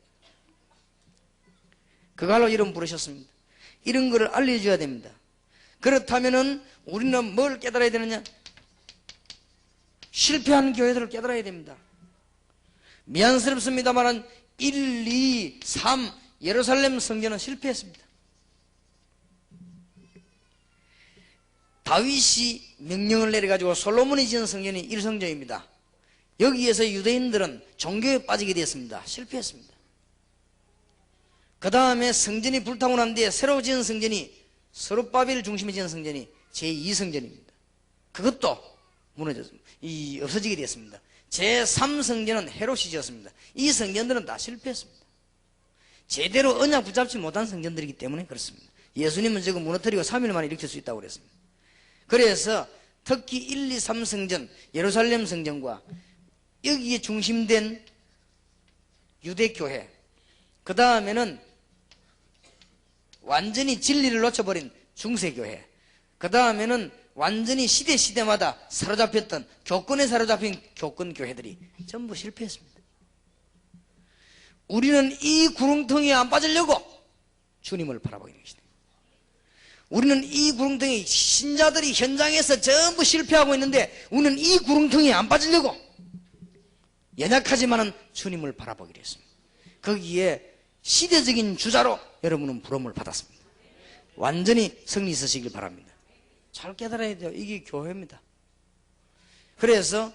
그걸로 이름 부르셨습니다. 이런 거를 알려줘야 됩니다. 그렇다면은 우리는 뭘 깨달아야 되느냐? 실패한 교회들을 깨달아야 됩니다. 미안스럽습니다만 1, 2, 3 예루살렘 성전은 실패했습니다. 다윗이 명령을 내려가지고 솔로몬이 지은 성전이 1성전입니다. 여기에서 유대인들은 종교에 빠지게 되었습니다. 실패했습니다. 그 다음에 성전이 불타고 난 뒤에 새로 지은 성전이 스룹바벨 중심에 지은 성전이 제2성전입니다. 그것도 무너졌습니다. 없어지게 되었습니다. 제3성전은 헤롯이 지었습니다. 이 성전들은 다 실패했습니다. 제대로 언약 붙잡지 못한 성전들이기 때문에 그렇습니다. 예수님은 저거 무너뜨리고 3일 만에 일으킬 수 있다고 그랬습니다. 그래서 특히 1, 2, 3성전 예루살렘 성전과 여기에 중심된 유대교회, 그 다음에는 완전히 진리를 놓쳐버린 중세교회, 그 다음에는 완전히 시대마다 사로잡혔던 교권에 사로잡힌 교권교회들이 전부 실패했습니다. 우리는 이 구렁텅이에 안 빠지려고 주님을 바라보게 된 것입니다. 우리는 이 구렁텅이, 신자들이 현장에서 전부 실패하고 있는데 우리는 이 구렁텅이에 안 빠지려고 연약하지만은 주님을 바라보기로 했습니다. 거기에 시대적인 주자로 여러분은 부름을 받았습니다. 완전히 승리 있으시길 바랍니다. 잘 깨달아야 돼요. 이게 교회입니다. 그래서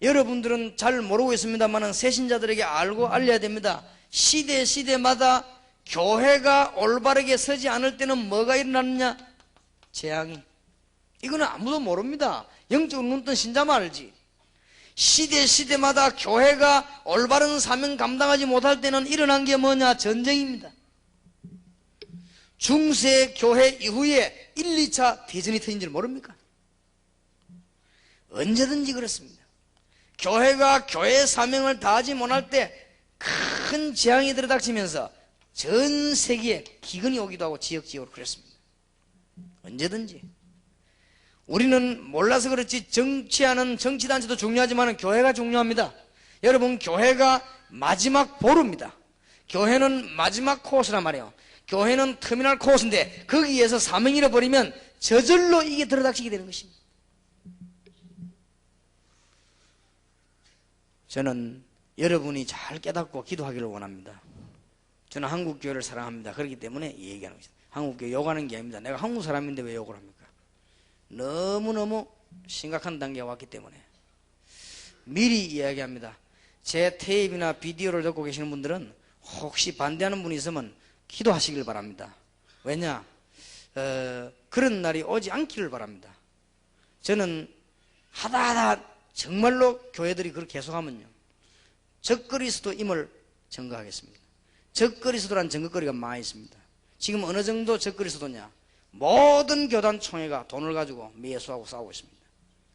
여러분들은 잘 모르고 있습니다만 새신자들에게 알고 알려야 됩니다. 시대마다 교회가 올바르게 서지 않을 때는 뭐가 일어나느냐? 재앙이. 이거는 아무도 모릅니다. 영적으로 눈뜬 신자만 알지. 시대마다 교회가 올바른 사명 감당하지 못할 때는 일어난 게 뭐냐? 전쟁입니다. 중세 교회 이후에 1, 2차 대전이 터진 줄 모릅니까? 언제든지 그렇습니다. 교회가 교회 사명을 다하지 못할 때 큰 재앙이 들어닥치면서 전 세계에 기근이 오기도 하고 지역적으로 그랬습니다. 언제든지. 우리는 몰라서 그렇지 정치하는 정치단체도 중요하지만 교회가 중요합니다. 여러분, 교회가 마지막 보루입니다. 교회는 마지막 코스란 말이에요. 교회는 터미널 코스인데 거기에서 사명을 잃어버리면 저절로 이게 들어닥치게 되는 것입니다. 저는 여러분이 잘 깨닫고 기도하기를 원합니다. 저는 한국교회를 사랑합니다. 그렇기 때문에 얘기하는 것입니다. 한국교회 욕하는 게 아닙니다. 내가 한국 사람인데 왜 욕을 합니까? 너무너무 심각한 단계가 왔기 때문에 미리 이야기합니다. 제 테이프나 비디오를 듣고 계시는 분들은 혹시 반대하는 분이 있으면 기도하시길 바랍니다. 왜냐? 그런 날이 오지 않기를 바랍니다. 저는 하다 정말로 교회들이 그렇게 계속하면요, 적그리스도임을 증거하겠습니다. 적그리스도란 증거거리가 많이 있습니다. 지금 어느 정도 적그리스도냐? 모든 교단 총회가 돈을 가지고 매수하고 싸우고 있습니다.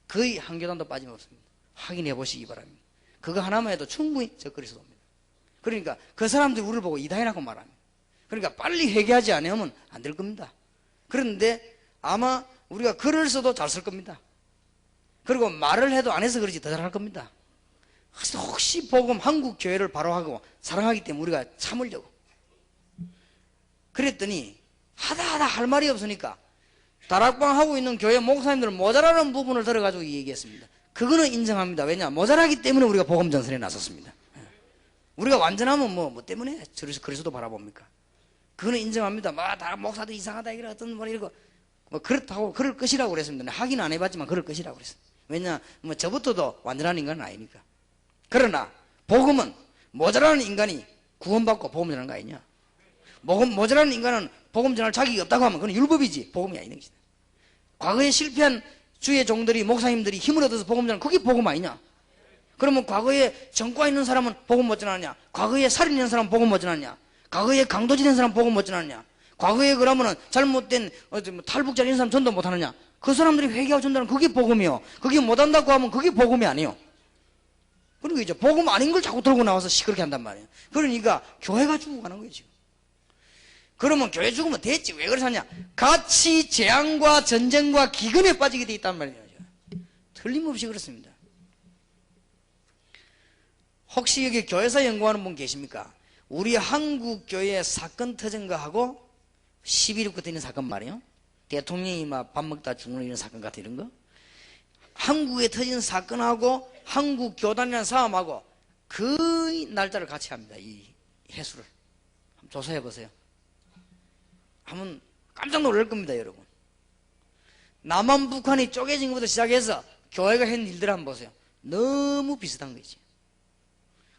거의 한 교단도 빠짐없습니다. 확인해 보시기 바랍니다. 그거 하나만 해도 충분히 적그리스도입니다. 그러니까 그 사람들이 우리를 보고 이단이라고 말합니다. 그러니까 빨리 회개하지 않으면 안 될 겁니다. 그런데 아마 우리가 글을 써도 잘 쓸 겁니다. 그리고 말을 해도 안 해서 그러지 더 잘할 겁니다. 혹시 복음 한국 교회를 바로 하고 사랑하기 때문에 우리가 참으려고 그랬더니 하다 할 말이 없으니까 다락방 하고 있는 교회 목사님들은 모자라는 부분을 들어가지고 얘기했습니다. 그거는 인정합니다. 왜냐? 모자라기 때문에 우리가 복음 전선에 나섰습니다. 우리가 완전하면 뭐 때문에 그리스도 바라봅니까? 그거는 인정합니다. 다 목사도 이상하다 이거 어떤 뭐 이러고 그렇다고 그럴 것이라고 그랬습니다. 확인 안 해봤지만 그럴 것이라고 그랬습니다. 왜냐? 저부터도 완전한 인간은 아니니까. 그러나 복음은 모자라는 인간이 구원받고 복음 전하는 거 아니냐? 모자라는 인간은 복음 전할 자격이 없다고 하면 그건 율법이지 복음이 아닌 것이다. 과거에 실패한 주의 종들이 목사님들이 힘을 얻어서 복음 전하는 그게 복음 아니냐? 그러면 과거에 전과 있는 사람은 복음 못 전하느냐? 과거에 살인한 사람은 복음 못 전하느냐? 과거에 강도질한 사람 복음 못 전하느냐? 과거에 그러면은 잘못된 탈북자 이런 사람 전도 못 하느냐? 그 사람들이 회개하고 전도하는 그게 복음이요. 그게 못한다고 하면 그게 복음이 아니에요. 그러니까 이제 복음 아닌 걸 자꾸 들고 나와서 시끄럽게 한단 말이에요. 그러니까 교회가 죽어가는 거예요 지금. 그러면 교회 죽으면 됐지 왜 그러냐. 같이 재앙과 전쟁과 기근에 빠지게 돼 있단 말이에요. 틀림없이 그렇습니다. 혹시 여기 교회사 연구하는 분 계십니까? 우리 한국 교회 사건 터진 거하고 11.19 때 있는 사건 말이에요. 대통령이 막 밥 먹다 죽는 이런 사건 같은 이런 거. 한국에 터진 사건하고 한국 교단이라는 싸움하고 그 날짜를 같이 합니다. 이 해수를 한번 조사해 보세요. 한번 깜짝 놀랄 겁니다, 여러분. 남한 북한이 쪼개진 것부터 시작해서 교회가 한 일들 한번 보세요. 너무 비슷한 거지.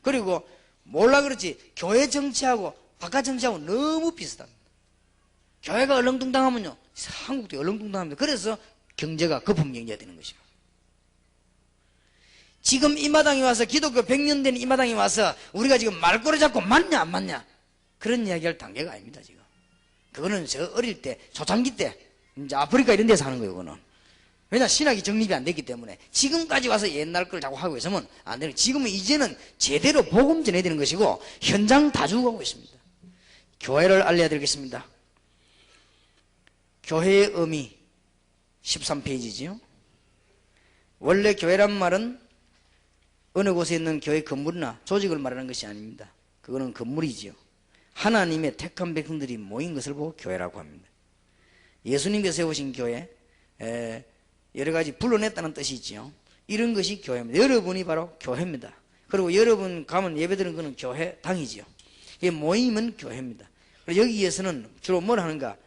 그리고 몰라 그렇지 교회 정치하고 바깥 정치하고 너무 비슷합니다. 교회가 얼렁뚱땅하면요 한국도 얼렁뚱땅합니다. 그래서 경제가 거품 경제가 되는 것이고, 지금 이 마당에 와서 기독교 100년 된 이 마당에 와서 우리가 지금 말꼬리 잡고 맞냐 안 맞냐 그런 이야기할 단계가 아닙니다. 지금 그거는 저 어릴 때 초창기 때 이제 아프리카 이런 데서 하는 거예요. 그거는 왜냐 신학이 정립이 안 됐기 때문에. 지금까지 와서 옛날 걸 자꾸 하고 있으면 안 되는. 지금은 이제는 제대로 복음 전해야 되는 것이고 현장 다 죽어가고 있습니다. 교회를 알려야 되겠습니다. 교회의 의미 13페이지지요. 원래 교회란 말은 어느 곳에 있는 교회 건물이나 조직을 말하는 것이 아닙니다. 그거는 건물이지요. 하나님의 택한 백성들이 모인 것을 보고 교회라고 합니다. 예수님께서 세우신 교회, 여러 가지 불러냈다는 뜻이 있지요. 이런 것이 교회입니다. 여러분이 바로 교회입니다. 그리고 여러분 가면 예배드리는 것은 교회당이지요. 이게 모임은 교회입니다. 그리고 여기에서는 주로 뭘 하는가?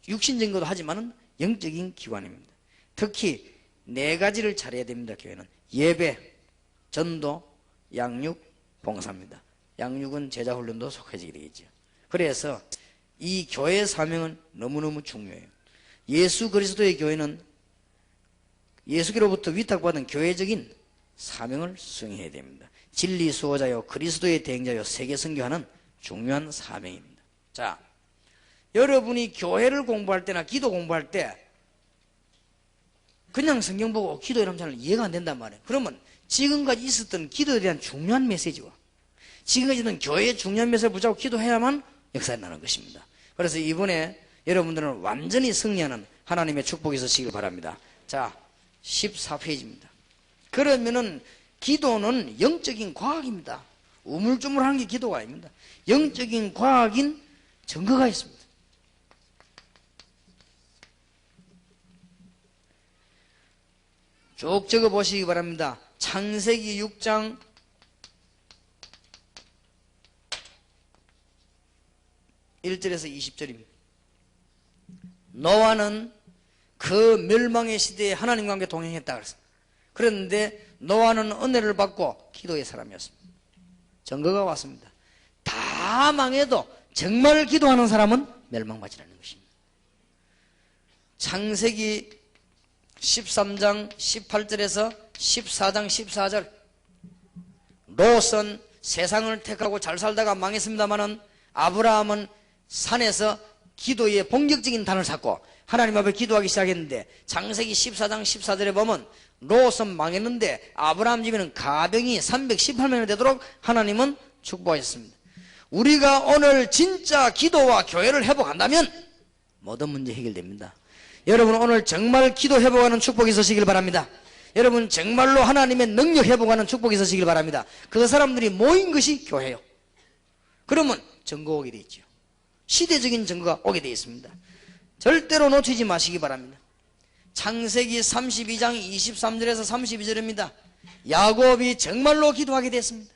육신적인 하지만은 영적인 기관입니다. 특히 4가지를 잘해야 됩니다. 교회는 예배, 전도, 양육, 봉사입니다. 양육은 제자훈련도 속해지게 되겠죠. 그래서 이 교회의 사명은 너무너무 중요해요. 예수 그리스도의 교회는 예수께로부터 위탁받은 교회적인 사명을 수행해야 됩니다. 진리 수호자요 그리스도의 대행자요 세계 선교하는 중요한 사명입니다. 자, 여러분이 교회를 공부할 때나 기도 공부할 때 그냥 성경 보고 기도하면 잘 이해가 안 된단 말이에요. 그러면 지금까지 있었던 기도에 대한 중요한 메시지와 지금까지 있는 교회의 중요한 메시지를 붙잡고 기도해야만 역사가 나는 것입니다. 그래서 이번에 여러분들은 완전히 승리하는 하나님의 축복이 있으시길 바랍니다. 자, 14페이지입니다. 그러면은 기도는 영적인 과학입니다. 우물쭈물하는 게 기도가 아닙니다. 영적인 과학인 증거가 있습니다. 쭉 적어 보시기 바랍니다. 창세기 6장 1절에서 20절입니다. 노아는 그 멸망의 시대에 하나님과 함께 동행했다 그랬어요. 그런데 노아는 은혜를 받고 기도의 사람이었습니다. 증거가 왔습니다. 다 망해도 정말 기도하는 사람은 멸망받지 않는 것입니다. 창세기 13장 18절에서 14장 14절 롯은 세상을 택하고 잘 살다가 망했습니다마는 아브라함은 산에서 기도의 본격적인 단을 샀고 하나님 앞에 기도하기 시작했는데 창세기 14장 14절에 보면 롯은 망했는데 아브라함 집에는 가병이 318명이 되도록 하나님은 축복하셨습니다. 우리가 오늘 진짜 기도와 교회를 회복한다면 모든 문제 해결됩니다. 여러분 오늘 정말 기도 회복하는 축복이 있으시길 바랍니다. 여러분 정말로 하나님의 능력 회복하는 축복이 있으시길 바랍니다. 그 사람들이 모인 것이 교회요. 그러면 증거 오게 돼 있죠. 시대적인 증거가 오게 되어 있습니다. 절대로 놓치지 마시기 바랍니다. 창세기 32장 23절에서 32절입니다. 야곱이 정말로 기도하게 됐습니다.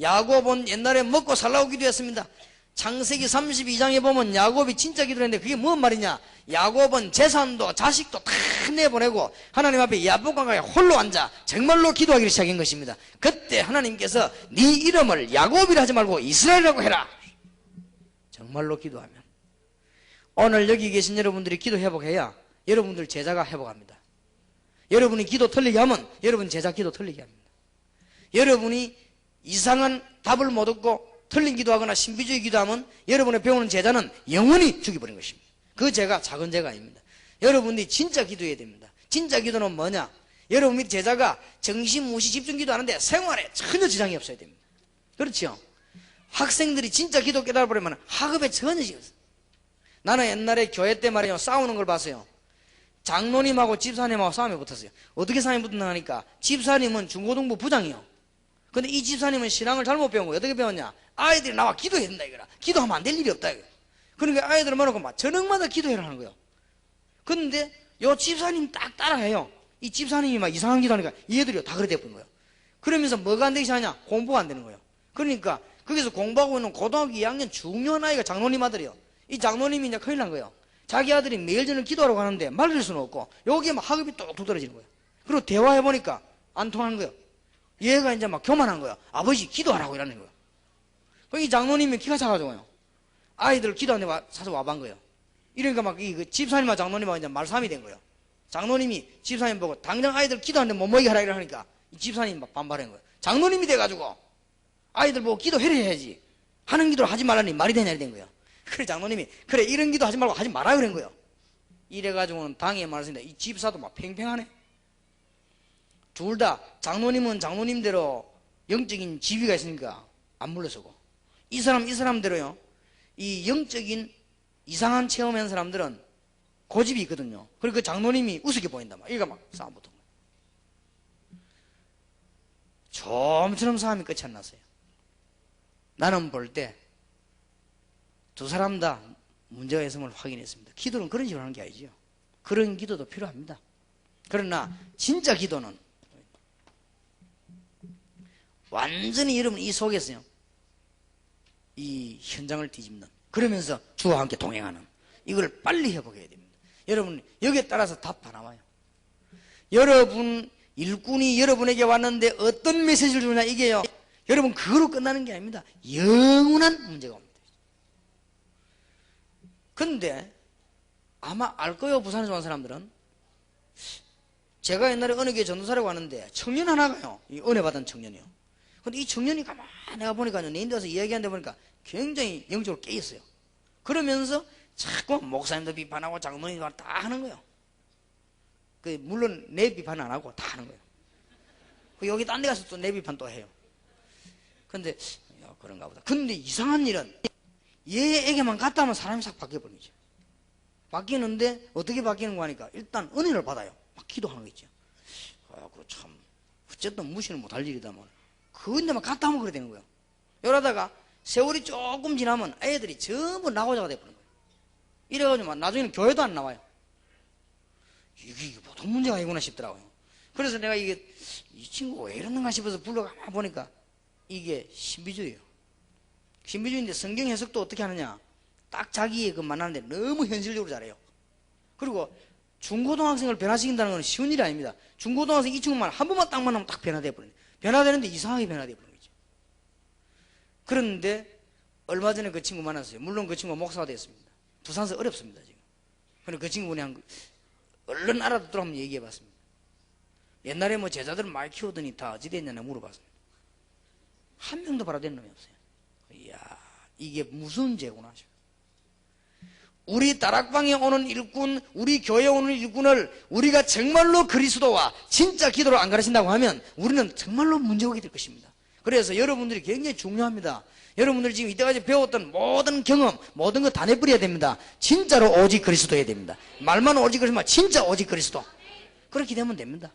야곱은 옛날에 먹고 살라고 기도했습니다. 창세기 32장에 보면 야곱이 진짜 기도했는데 그게 무슨 말이냐? 야곱은 재산도 자식도 다 내보내고 하나님 앞에 야복강가에 홀로 앉아 정말로 기도하기를 시작한 것입니다. 그때 하나님께서 네 이름을 야곱이라 하지 말고 이스라엘이라고 해라. 정말로 기도하면 오늘 여기 계신 여러분들이 기도 회복해야 여러분들 제자가 회복합니다. 여러분이 기도 틀리게 하면 여러분 제자 기도 틀리게 합니다. 여러분이 이상한 답을 못 얻고 틀린 기도하거나 신비주의 기도하면 여러분의 배우는 제자는 영원히 죽여버린 것입니다. 그 죄가 작은 죄가 아닙니다. 여러분들이 진짜 기도해야 됩니다. 진짜 기도는 뭐냐? 여러분 밑 제자가 정신무시 집중기도 하는데 생활에 전혀 지장이 없어야 됩니다. 그렇죠? 학생들이 진짜 기도 깨달아버리면 학업에 전혀 지장 없어요. 나는 옛날에 교회 때 말이에요, 싸우는 걸 봤어요. 장로님하고 집사님하고 싸움에 붙었어요. 어떻게 싸움에 붙었나 하니까 집사님은 중고등부 부장이요. 근데 이 집사님은 신앙을 잘못 배운 거예요. 어떻게 배웠냐? 아이들이 나와 기도해야 된다 이거라. 기도하면 안 될 일이 없다 이거. 그러니까 아이들을 모아놓고 막 저녁마다 기도해라 하는 거예요. 근데 요 집사님 딱 따라해요. 이 집사님이 막 이상한 기도하니까 얘들이 다 그래 돼버린 거예요. 그러면서 뭐가 안 되기 시작하냐? 공부가 안 되는 거예요. 그러니까 거기서 공부하고 있는 고등학교 2학년 중요한 아이가 장로님 아들이요. 이 장로님이 이제 큰일 난 거예요. 자기 아들이 매일 저녁 기도하라고 하는데 말릴 수는 없고 여기에 막 학업이 뚝뚝 떨어지는 거예요. 그리고 대화해보니까 안 통하는 거예요. 얘가 이제 막 교만한 거예요. 아버지 기도하라고 이러는 거예요. 이 장로님이 키가 작아져요. 아이들 기도하는데 사서 와본 거예요. 이러니까 막 이 집사님과 장로님하고 이제 말싸움이 된 거예요. 장로님이 집사님 보고 당장 아이들 기도하는데 못 모이게 하라 이러니까 이 집사님이 막 반발한 거예요. 장로님이 돼가지고 아이들 보고 기도해라 해야지. 하는 기도를 하지 말라니 말이 되냐 된 거예요. 그래 장로님이 그래 이런 기도 하지 말고 하지 마라 그런 거예요. 이래가지고는 당에 말했습니다. 이 집사도 막 팽팽하네. 둘 다 장로님은 장로님대로 영적인 지위가 있으니까 안 물러서고 이 사람대로요. 이 영적인 이상한 체험한 사람들은 고집이 있거든요. 그리고 그 장로님이 우습게 보인다. 막 이거 막 싸움 붙은 거예요. 좀처럼 싸움이 끝이 안 났어요. 나는 볼 때 두 사람 다 문제가 있음을 확인했습니다. 기도는 그런 식으로 하는 게 아니죠. 그런 기도도 필요합니다. 그러나 진짜 기도는 완전히 여러분 이 속에서요. 이 현장을 뒤집는 그러면서 주와 함께 동행하는 이걸 빨리 회복해야 됩니다. 여러분 여기에 따라서 답 다 나와요. 여러분 일꾼이 여러분에게 왔는데 어떤 메시지를 주냐 이게요. 여러분 그거로 끝나는 게 아닙니다. 영원한 문제가 옵니다. 근데 아마 알 거예요. 부산에서 온 사람들은. 제가 옛날에 어느 교회 전도사라고 하는데 청년 하나가요. 이 은혜 받은 청년이요. 근데 이 청년이 가만히 내가 보니까요. 내인데 와서 이야기하는데 보니까 굉장히 영적으로 깨있어요. 그러면서 자꾸 목사님도 비판하고 장로님도 다 하는 거예요. 물론 내 비판은 안 하고 다 하는 거예요. 여기 딴 데 가서 또 내 비판 또 해요. 근데 그런가 보다. 근데 이상한 일은 얘에게만 갔다 하면 사람이 싹 바뀌어버리죠. 바뀌는데 어떻게 바뀌는 거 하니까 일단 은혜를 받아요. 막 기도하는 거 있죠. 그 참 어쨌든 무시는 못할 일이다만 그런데만 갔다 하면 그래 되는 거예요. 이러다가 세월이 조금 지나면 애들이 전부 나고자가 돼버리는 거예요. 이래가지고 나중에는 교회도 안 나와요. 이게 보통 문제가 아니구나 싶더라고요. 그래서 내가 이 친구가 왜 이러는가 싶어서 불러가 보니까 이게 신비주의예요. 신비주의인데 성경 해석도 어떻게 하느냐? 딱 자기의 그 만나는데 너무 현실적으로 잘해요. 그리고 중고등학생을 변화시킨다는 건 쉬운 일이 아닙니다. 중고등학생 이 친구만 한 번만 딱 만나면 딱 변화돼 버리네. 변화되는데 이상하게 변화돼 버리는 거죠. 그런데 얼마 전에 그 친구 만났어요. 물론 그 친구가 목사가 됐습니다. 부산서 어렵습니다 지금. 그런데 그 친구분이 얼른 알아듣도록 한번 얘기해 봤습니다. 옛날에 뭐 제자들을 많이 키우더니 다 어찌 됐냐고 물어봤습니다. 한 명도 바라된 놈이 없어요. 이야, 이게 무슨 죄구나. 우리 다락방에 오는 일꾼, 우리 교회에 오는 일꾼을 우리가 정말로 그리스도와 진짜 기도를 안 가르친다고 하면 우리는 정말로 문제가 될 것입니다. 그래서 여러분들이 굉장히 중요합니다. 여러분들이 지금 이때까지 배웠던 모든 경험, 모든 거 다 내버려야 됩니다. 진짜로 오직 그리스도 해야 됩니다. 말만 오직 그리스도, 진짜 오직 그리스도. 그렇게 되면 됩니다.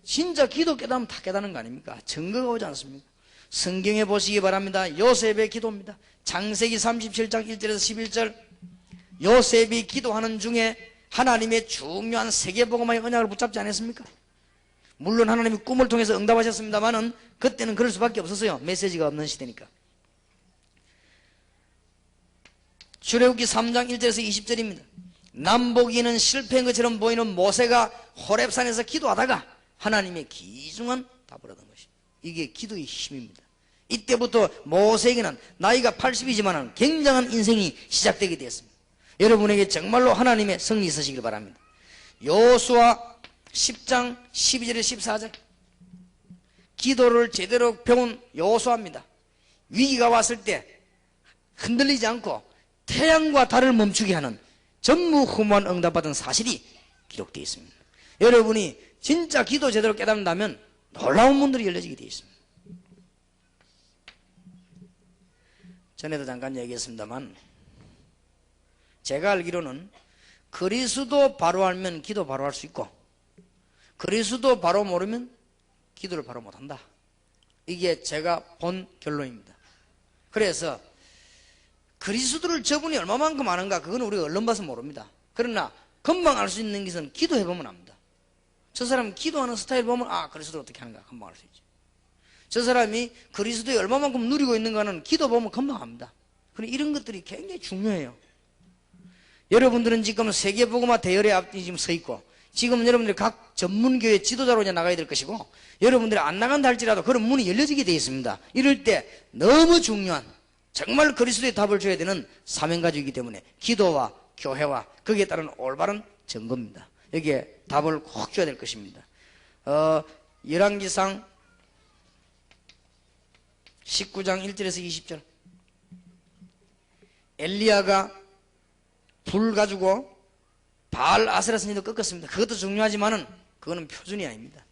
진짜 기도 깨달으면 다 깨닫는 거 아닙니까? 증거가 오지 않습니까? 성경에 보시기 바랍니다. 요셉의 기도입니다. 창세기 37장 1절에서 11절. 요셉이 기도하는 중에 하나님의 중요한 세계복음화의 언약을 붙잡지 않았습니까? 물론 하나님이 꿈을 통해서 응답하셨습니다만은 그때는 그럴 수밖에 없었어요. 메시지가 없는 시대니까. 출애굽기 3장 1절에서 20절입니다. 남보기는 실패한 것처럼 보이는 모세가 호렙산에서 기도하다가 하나님의 귀중한 답을 얻은 것입니다. 이게 기도의 힘입니다. 이때부터 모세에게는 나이가 80이지만 굉장한 인생이 시작되게 되었습니다. 여러분에게 정말로 하나님의 성리 있으시길 바랍니다. 여호수아 10장 12절에 14절. 기도를 제대로 배운 여호수아입니다. 위기가 왔을 때 흔들리지 않고 태양과 달을 멈추게 하는 전무후무한 응답받은 사실이 기록되어 있습니다. 여러분이 진짜 기도 제대로 깨닫는다면 놀라운 문들이 열려지게 되어 있습니다. 전에도 잠깐 얘기했습니다만 제가 알기로는 그리스도 바로 알면 기도 바로 할 수 있고 그리스도 바로 모르면 기도를 바로 못한다. 이게 제가 본 결론입니다. 그래서 그리스도를 저분이 얼마만큼 아는가 그건 우리가 언론 봐서 모릅니다. 그러나 금방 알 수 있는 것은 기도해보면 압니다. 저 사람 기도하는 스타일 보면 아 그리스도를 어떻게 하는가 금방 알 수 있죠. 저 사람이 그리스도에 얼마만큼 누리고 있는가는 기도 보면 금방 압니다. 그런데 이런 것들이 굉장히 중요해요. 여러분들은 지금 세계복음화 대열에 앞뒤 지금 서 있고 지금 여러분들이 각 전문교회 지도자로 이제 나가야 될 것이고 여러분들이 안 나간다 할지라도 그런 문이 열려지게 되어 있습니다. 이럴 때 너무 중요한 정말 그리스도의 답을 줘야 되는 사명가족이기 때문에 기도와 교회와 거기에 따른 올바른 점검입니다. 여기에 답을 꼭 줘야 될 것입니다. 열왕기상 19장 1절에서 20절 엘리야가 불 가지고 바알 아세라 선지도 꺾었습니다. 그것도 중요하지만은 그거는 표준이 아닙니다.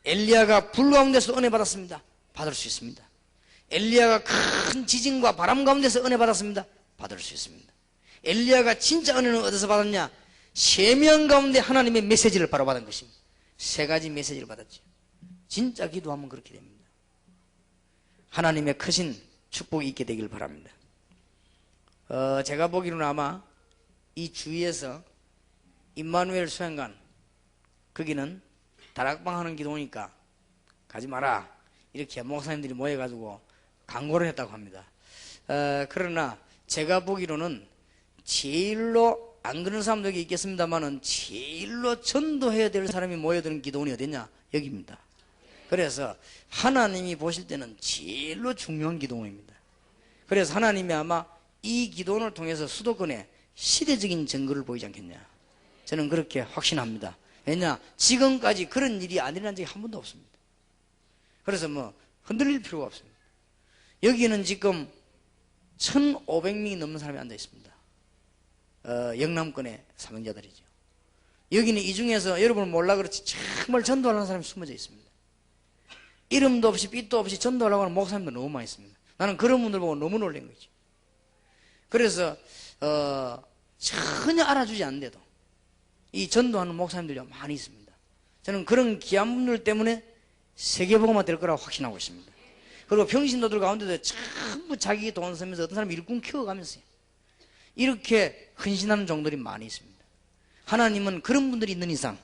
엘리야가 불 가운데서 은혜 받았습니다. 받을 수 있습니다. 엘리야가 큰 지진과 바람 가운데서 은혜 받았습니다. 받을 수 있습니다. 엘리야가 진짜 은혜는 어디서 받았냐? 세명 가운데 하나님의 메시지를 바로 받은 것입니다. 세 가지 메시지를 받았죠. 진짜 기도하면 그렇게 됩니다. 하나님의 크신 축복이 있게 되길 바랍니다. 제가 보기로는 아마 이 주위에서 임마누엘 수양관 거기는 다락방 하는 기도니까 가지 마라 이렇게 목사님들이 모여가지고 강고를 했다고 합니다. 그러나 제가 보기로는 제일로 안 그런 사람들이 있겠습니다만은 제일로 전도해야 될 사람이 모여드는 기도원이 어디냐? 여기입니다. 그래서 하나님이 보실 때는 제일로 중요한 기도원입니다. 그래서 하나님이 아마 이 기도원을 통해서 수도권에 시대적인 증거를 보이지 않겠냐? 저는 그렇게 확신합니다. 왜냐? 지금까지 그런 일이 안 일어난 적이 한 번도 없습니다. 그래서 뭐 흔들릴 필요가 없습니다. 여기는 지금 1,500명이 넘는 사람이 앉아 있습니다. 영남권의 사명자들이죠. 여기는 이 중에서 여러분 몰라 그렇지 정말 전도하는 사람이 숨어져 있습니다. 이름도 없이 빚도 없이 전도하려고 하는 목사님도 너무 많이 있습니다. 나는 그런 분들 보고 너무 놀란 거죠. 그래서 전혀 알아주지 않는데도 이 전도하는 목사님들이 많이 있습니다. 저는 그런 귀한 분들 때문에 세계복음화 될 거라고 확신하고 있습니다. 그리고 평신도들 가운데도 전부 자기 돈 쓰면서 어떤 사람 일꾼 키워가면서요. 이렇게 헌신하는 종들이 많이 있습니다. 하나님은 그런 분들이 있는 이상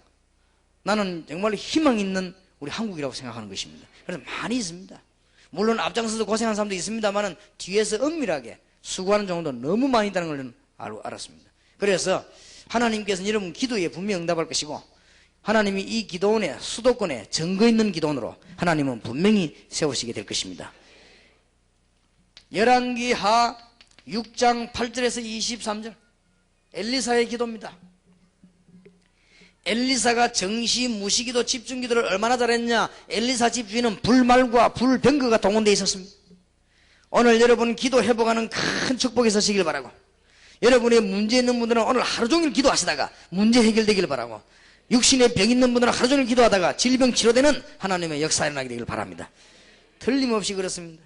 나는 정말 희망 있는 우리 한국이라고 생각하는 것입니다. 그래서 많이 있습니다. 물론 앞장서서 고생하는 사람도 있습니다만 뒤에서 은밀하게 수고하는 종도 너무 많이 있다는 걸 저는 알았습니다. 그래서 하나님께서는 여러분 기도에 분명히 응답할 것이고 하나님이 이 기도원에 수도권에 증거 있는 기도원으로 하나님은 분명히 세우시게 될 것입니다. 열왕기하 6장 8절에서 23절 엘리사의 기도입니다. 엘리사가 정시무시기도 집중기도를 얼마나 잘했냐? 엘리사 집 주위는 불말과 불병거가 동원되어 있었습니다. 오늘 여러분 기도 회복하는 큰 축복이 있으시길 바라고 여러분의 문제 있는 분들은 오늘 하루 종일 기도하시다가 문제 해결되길 바라고 육신에 병 있는 분들은 하루 종일 기도하다가 질병 치료되는 하나님의 역사 일어나게 되길 바랍니다. 틀림없이 그렇습니다.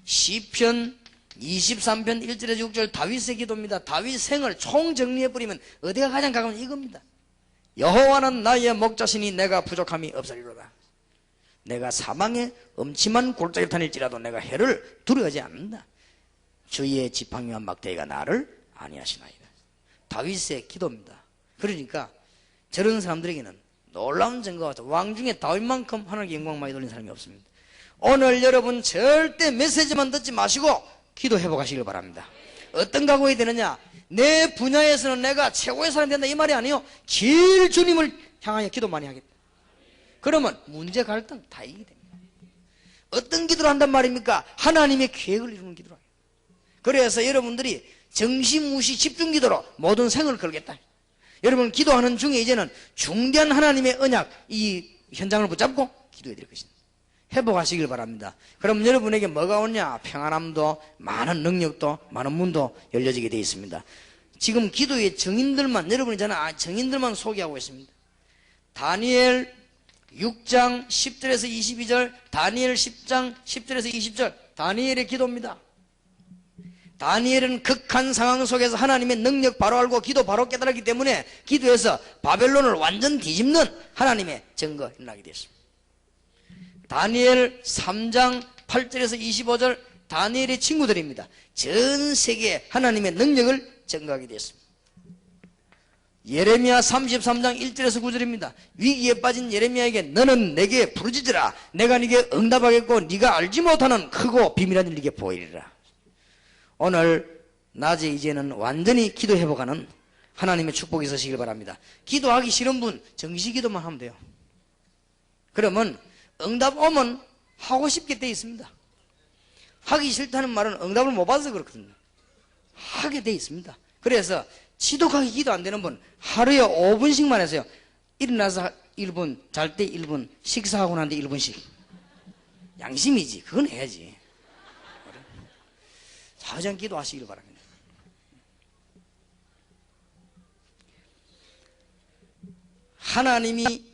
시편 23편 1절에서 6절 다윗의 기도입니다. 다윗 생을 총정리해버리면 어디가 가장 가까운 이겁니다. 여호와는 나의 목자시니 내가 부족함이 없으리로다. 내가 사망의 음침한 골짜기를 다닐지라도 내가 해를 두려워하지 않는다. 주의 지팡이와 막대기가 나를 안위하시나이다. 다윗의 기도입니다. 그러니까 저런 사람들에게는 놀라운 증거가 왔다. 왕 중에 다윗만큼 하나님께 영광 많이 돌린 사람이 없습니다. 오늘 여러분 절대 메시지만 듣지 마시고 기도 회복하시길 바랍니다. 어떤 각오가 되느냐? 내 분야에서는 내가 최고의 사람이 된다 이 말이 아니에요. 제일 주님을 향하여 기도 많이 하겠다. 그러면 문제 갈등 다 이기게 됩니다. 어떤 기도를 한단 말입니까? 하나님의 계획을 이루는 기도를 해요. 그래서 여러분들이 정신무시 집중기도로 모든 생을 걸겠다. 여러분 기도하는 중에 이제는 중대한 하나님의 언약 이 현장을 붙잡고 기도해야 될 것입니다. 회복하시길 바랍니다. 그럼 여러분에게 뭐가 오냐? 평안함도 많은 능력도 많은 문도 열려지게 되어 있습니다. 지금 기도의 정인들만, 여러분이 저는 정인들만 소개하고 있습니다. 다니엘 6장 10절에서 22절, 다니엘 10장 10절에서 20절, 다니엘의 기도입니다. 다니엘은 극한 상황 속에서 하나님의 능력 바로 알고 기도 바로 깨달았기 때문에 기도해서 바벨론을 완전 뒤집는 하나님의 증거 일어나게 됐습니다. 다니엘 3장 8절에서 25절, 다니엘의 친구들입니다. 전 세계에 하나님의 능력을 증거하게 됐습니다. 예레미야 33장 1절에서 9절입니다. 위기에 빠진 예레미야에게 너는 내게 부르짖으라. 내가 네게 응답하겠고 네가 알지 못하는 크고 비밀한 일 네게 보이리라. 오늘 낮에 이제는 완전히 기도 회복하는 하나님의 축복이 있으시길 바랍니다. 기도하기 싫은 분 정시 기도만 하면 돼요. 그러면 응답 오면 하고 싶게 돼 있습니다. 하기 싫다는 말은 응답을 못 받아서 그렇거든요. 하게 돼 있습니다. 그래서 지독하게 기도 안 되는 분 하루에 5분씩만 해서요. 일어나서 1분, 잘 때 1분, 식사하고 난 뒤 1분씩. 양심이지. 그건 해야지. 자장 기도하시길 바랍니다. 하나님이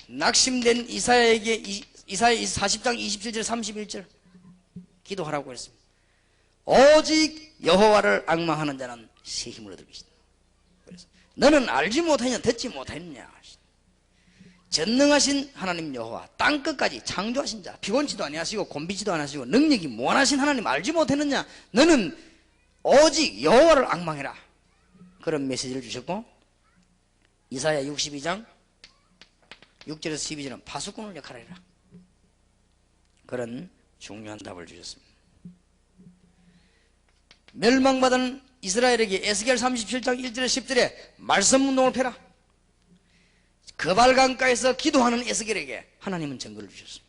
낙심된 이사야에게 이사야 40장 27절 31절 기도하라고 했습니다. 오직 여호와를 앙망하는 자는 새 힘을 얻을 것이다. 그래서 너는 알지 못하느냐 듣지 못하느냐. 전능하신 하나님 여호와 땅끝까지 창조하신 자, 피곤치도 아니하시고 곤비지도 아니하시고 능력이 무한하신 하나님 알지 못했느냐. 너는 오직 여호와를 앙망해라. 그런 메시지를 주셨고, 이사야 62장 6절에서 12절은 파수꾼을 역할하라. 그런 중요한 답을 주셨습니다. 멸망받은 이스라엘에게 에스겔 37장 1절에 10절에 말씀 운동을 펴라. 거발강가에서 기도하는 에스겔에게 하나님은 증거를 주셨습니다.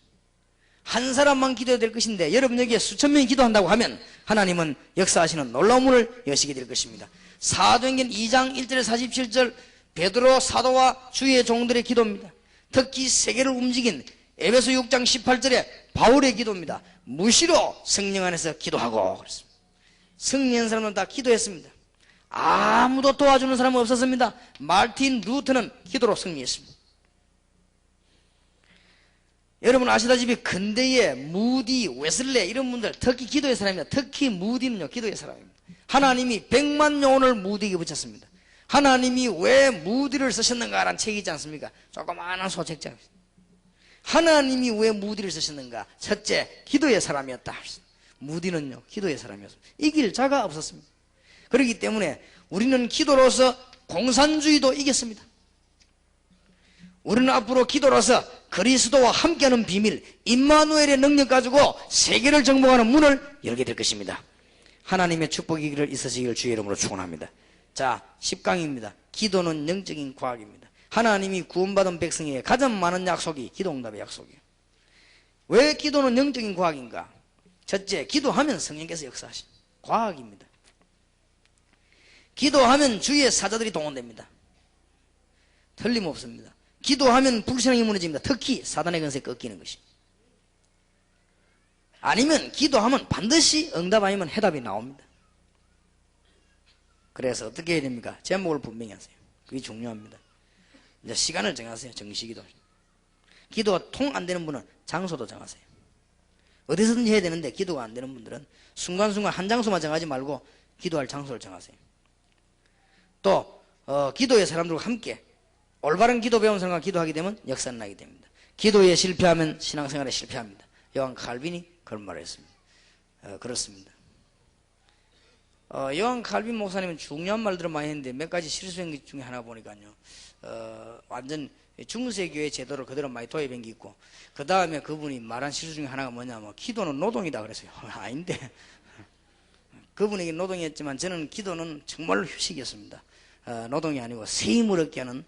한 사람만 기도해야 될 것인데 여러분 여기에 수천 명이 기도한다고 하면 하나님은 역사하시는 놀라운 문을 여시게 될 것입니다. 사도행전 2장 1절에 47절 베드로 사도와 주의 종들의 기도입니다. 특히 세계를 움직인 에베소 6장 18절에 바울의 기도입니다. 무시로 성령 안에서 기도하고 그랬습니다. 승리한 사람은 다 기도했습니다. 아무도 도와주는 사람은 없었습니다. 마르틴 루터는 기도로 승리했습니다. 여러분 아시다시피 근대의 무디, 웨슬레 이런 분들 특히 기도의 사람입니다. 특히 무디는요 기도의 사람입니다. 하나님이 100만 영혼을 무디에게 붙였습니다. 하나님이 왜 무디를 쓰셨는가라는 책이 있지 않습니까? 조그마한 소책자입니다. 하나님이 왜 무디를 쓰셨는가? 첫째, 기도의 사람이었다. 무디는요 기도의 사람이었습니다. 이길 자가 없었습니다. 그렇기 때문에 우리는 기도로서 공산주의도 이겼습니다. 우리는 앞으로 기도로서 그리스도와 함께하는 비밀, 임마누엘의 능력 가지고 세계를 정복하는 문을 열게 될 것입니다. 하나님의 축복이 있으시기를 주의 이름으로 축원합니다. 자, 10강입니다. 기도는 영적인 과학입니다. 하나님이 구원받은 백성에게 가장 많은 약속이 기도응답의 약속이에요. 왜 기도는 영적인 과학인가? 첫째, 기도하면 성령께서 역사하십니다. 과학입니다. 기도하면 주위의 사자들이 동원됩니다. 틀림없습니다. 기도하면 불신앙이 무너집니다. 특히 사단의 권세 꺾이는 것입니다. 아니면 기도하면 반드시 응답 아니면 해답이 나옵니다. 그래서 어떻게 해야 됩니까? 제목을 분명히 하세요. 그게 중요합니다. 이제 시간을 정하세요. 정시기도. 기도가 통 안 되는 분은 장소도 정하세요. 어디서든지 해야 되는데 기도가 안 되는 분들은 순간순간 한 장소만 정하지 말고 기도할 장소를 정하세요. 또 기도의 사람들과 함께 올바른 기도 배운 사람과 기도하게 되면 역사는 나게 됩니다. 기도에 실패하면 신앙생활에 실패합니다. 요한 칼빈이 그런 말을 했습니다. 그렇습니다. 요한 칼빈 목사님은 중요한 말들을 많이 했는데 몇 가지 실수한 것 중에 하나 보니까요. 완전 중세교회 제도를 그대로 많이 도입한 게 있고, 그 다음에 그분이 말한 실수 중에 하나가 뭐냐면 기도는 노동이다 그랬어요. 아닌데 그분에게 노동이었지만 저는 기도는 정말로 휴식이었습니다. 노동이 아니고 새 힘을 얻게 하는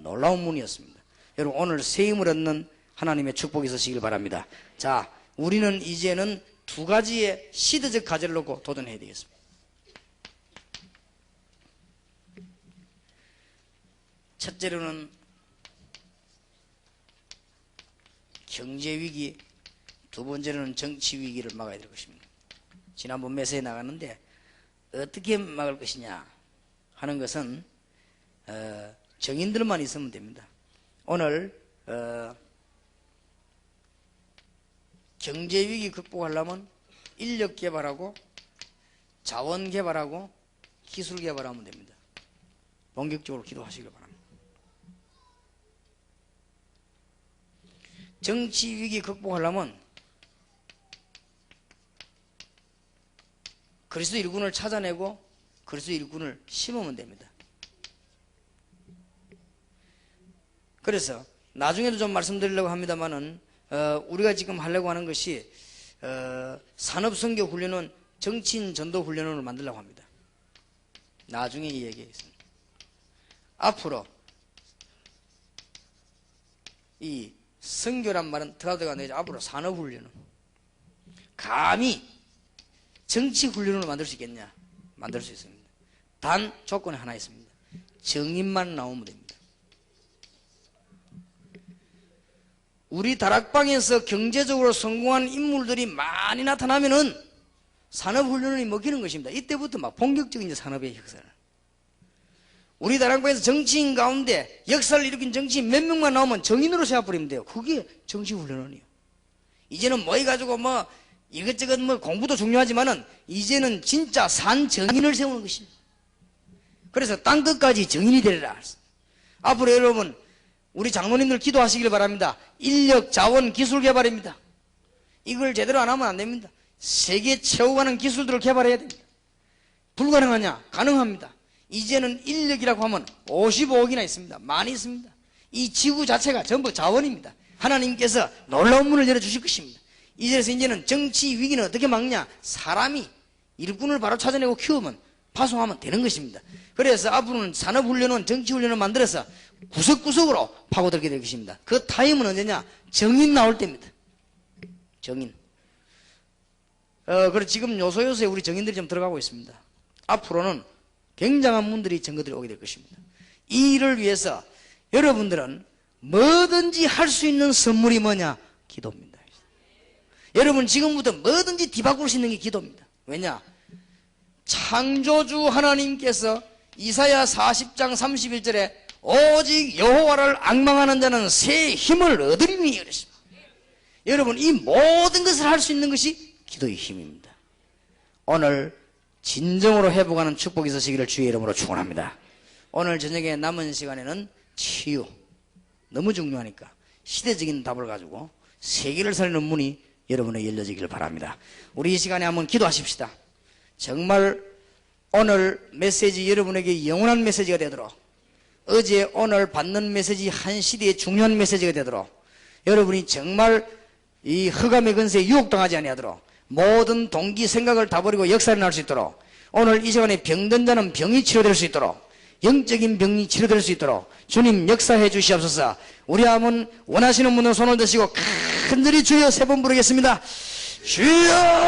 놀라운 문이었습니다. 여러분 오늘 새 힘을 얻는 하나님의 축복이 있으시길 바랍니다. 자, 우리는 이제는 두 가지의 시대적 과제를 놓고 도전해야 되겠습니다. 첫째로는 경제위기, 두 번째로는 정치위기를 막아야 될 것입니다. 지난번 메시지에 나갔는데 어떻게 막을 것이냐 하는 것은 정인들만 있으면 됩니다. 오늘 경제위기 극복하려면 인력 개발하고 자원 개발하고 기술 개발하면 됩니다. 본격적으로 기도하시길 바랍니다. 정치 위기 극복하려면 그리스도 일꾼을 찾아내고 그리스도 일꾼을 심으면 됩니다. 그래서 나중에도 좀 말씀드리려고 합니다만은 우리가 지금 하려고 하는 것이 산업선교 훈련은 정치인 전도 훈련을 만들려고 합니다. 나중에 이 얘기하겠습니다. 앞으로 이 선교란 말은 들어가도 안 되죠. 앞으로 산업훈련은 감히 정치훈련으로 만들 수 있겠냐? 만들 수 있습니다. 단 조건이 하나 있습니다. 정인만 나오면 됩니다. 우리 다락방에서 경제적으로 성공한 인물들이 많이 나타나면은 산업훈련이 먹히는 것입니다. 이때부터 막 본격적인 산업의 역사를. 우리 다락방에서 정치인 가운데 역사를 일으킨 정치인 몇 명만 나오면 정인으로 세워버리면 돼요. 그게 정치훈련이에요. 이제는 뭐 해가지고 뭐 이것저것 뭐 공부도 중요하지만은 이제는 진짜 산 정인을 세우는 것입니다. 그래서 땅 끝까지 정인이 되리라. 앞으로 여러분 우리 장로님들 기도하시길 바랍니다. 인력, 자원, 기술 개발입니다. 이걸 제대로 안 하면 안 됩니다. 세계 최후가는 기술들을 개발해야 됩니다. 불가능하냐? 가능합니다. 이제는 인력이라고 하면 55억이나 있습니다. 많이 있습니다. 이 지구 자체가 전부 자원입니다. 하나님께서 놀라운 문을 열어주실 것입니다. 이제는 정치 위기는 어떻게 막냐? 사람이 일꾼을 바로 찾아내고 키우면 파송하면 되는 것입니다. 그래서 앞으로는 산업훈련원, 정치훈련을 만들어서 구석구석으로 파고들게 될 것입니다. 그 타임은 언제냐? 정인 나올 때입니다. 정인. 그래서 지금 요소요소에 우리 정인들이 좀 들어가고 있습니다. 앞으로는 굉장한 분들이 정거들이 오게 될 것입니다. 이 일을 위해서 여러분들은 뭐든지 할 수 있는 선물이 뭐냐? 기도입니다. 여러분 지금부터 뭐든지 뒤바꿀 수 있는 게 기도입니다. 왜냐? 창조주 하나님께서 이사야 40장 31절에 오직 여호와를 앙망하는 자는 새 힘을 얻으리니 그랬습니다. 여러분 이 모든 것을 할 수 있는 것이 기도의 힘입니다. 오늘 진정으로 회복하는 축복이 있으시기를 주의 이름으로 축원합니다. 오늘 저녁에 남은 시간에는 치유 너무 중요하니까 시대적인 답을 가지고 세계를 살리는 문이 여러분의 열려지기를 바랍니다. 우리 이 시간에 한번 기도하십시다. 정말 오늘 메시지 여러분에게 영원한 메시지가 되도록 어제 오늘 받는 메시지 한 시대의 중요한 메시지가 되도록 여러분이 정말 이 흑암의 근세에 유혹당하지 아니하도록 모든 동기 생각을 다 버리고 역사를 날 수 있도록 오늘 이 시간에 병든 자는 병이 치료될 수 있도록 영적인 병이 치료될 수 있도록 주님 역사해 주시옵소서. 우리 한번 원하시는 분은 손을 드시고 간절히 주여 세 번 부르겠습니다. 주여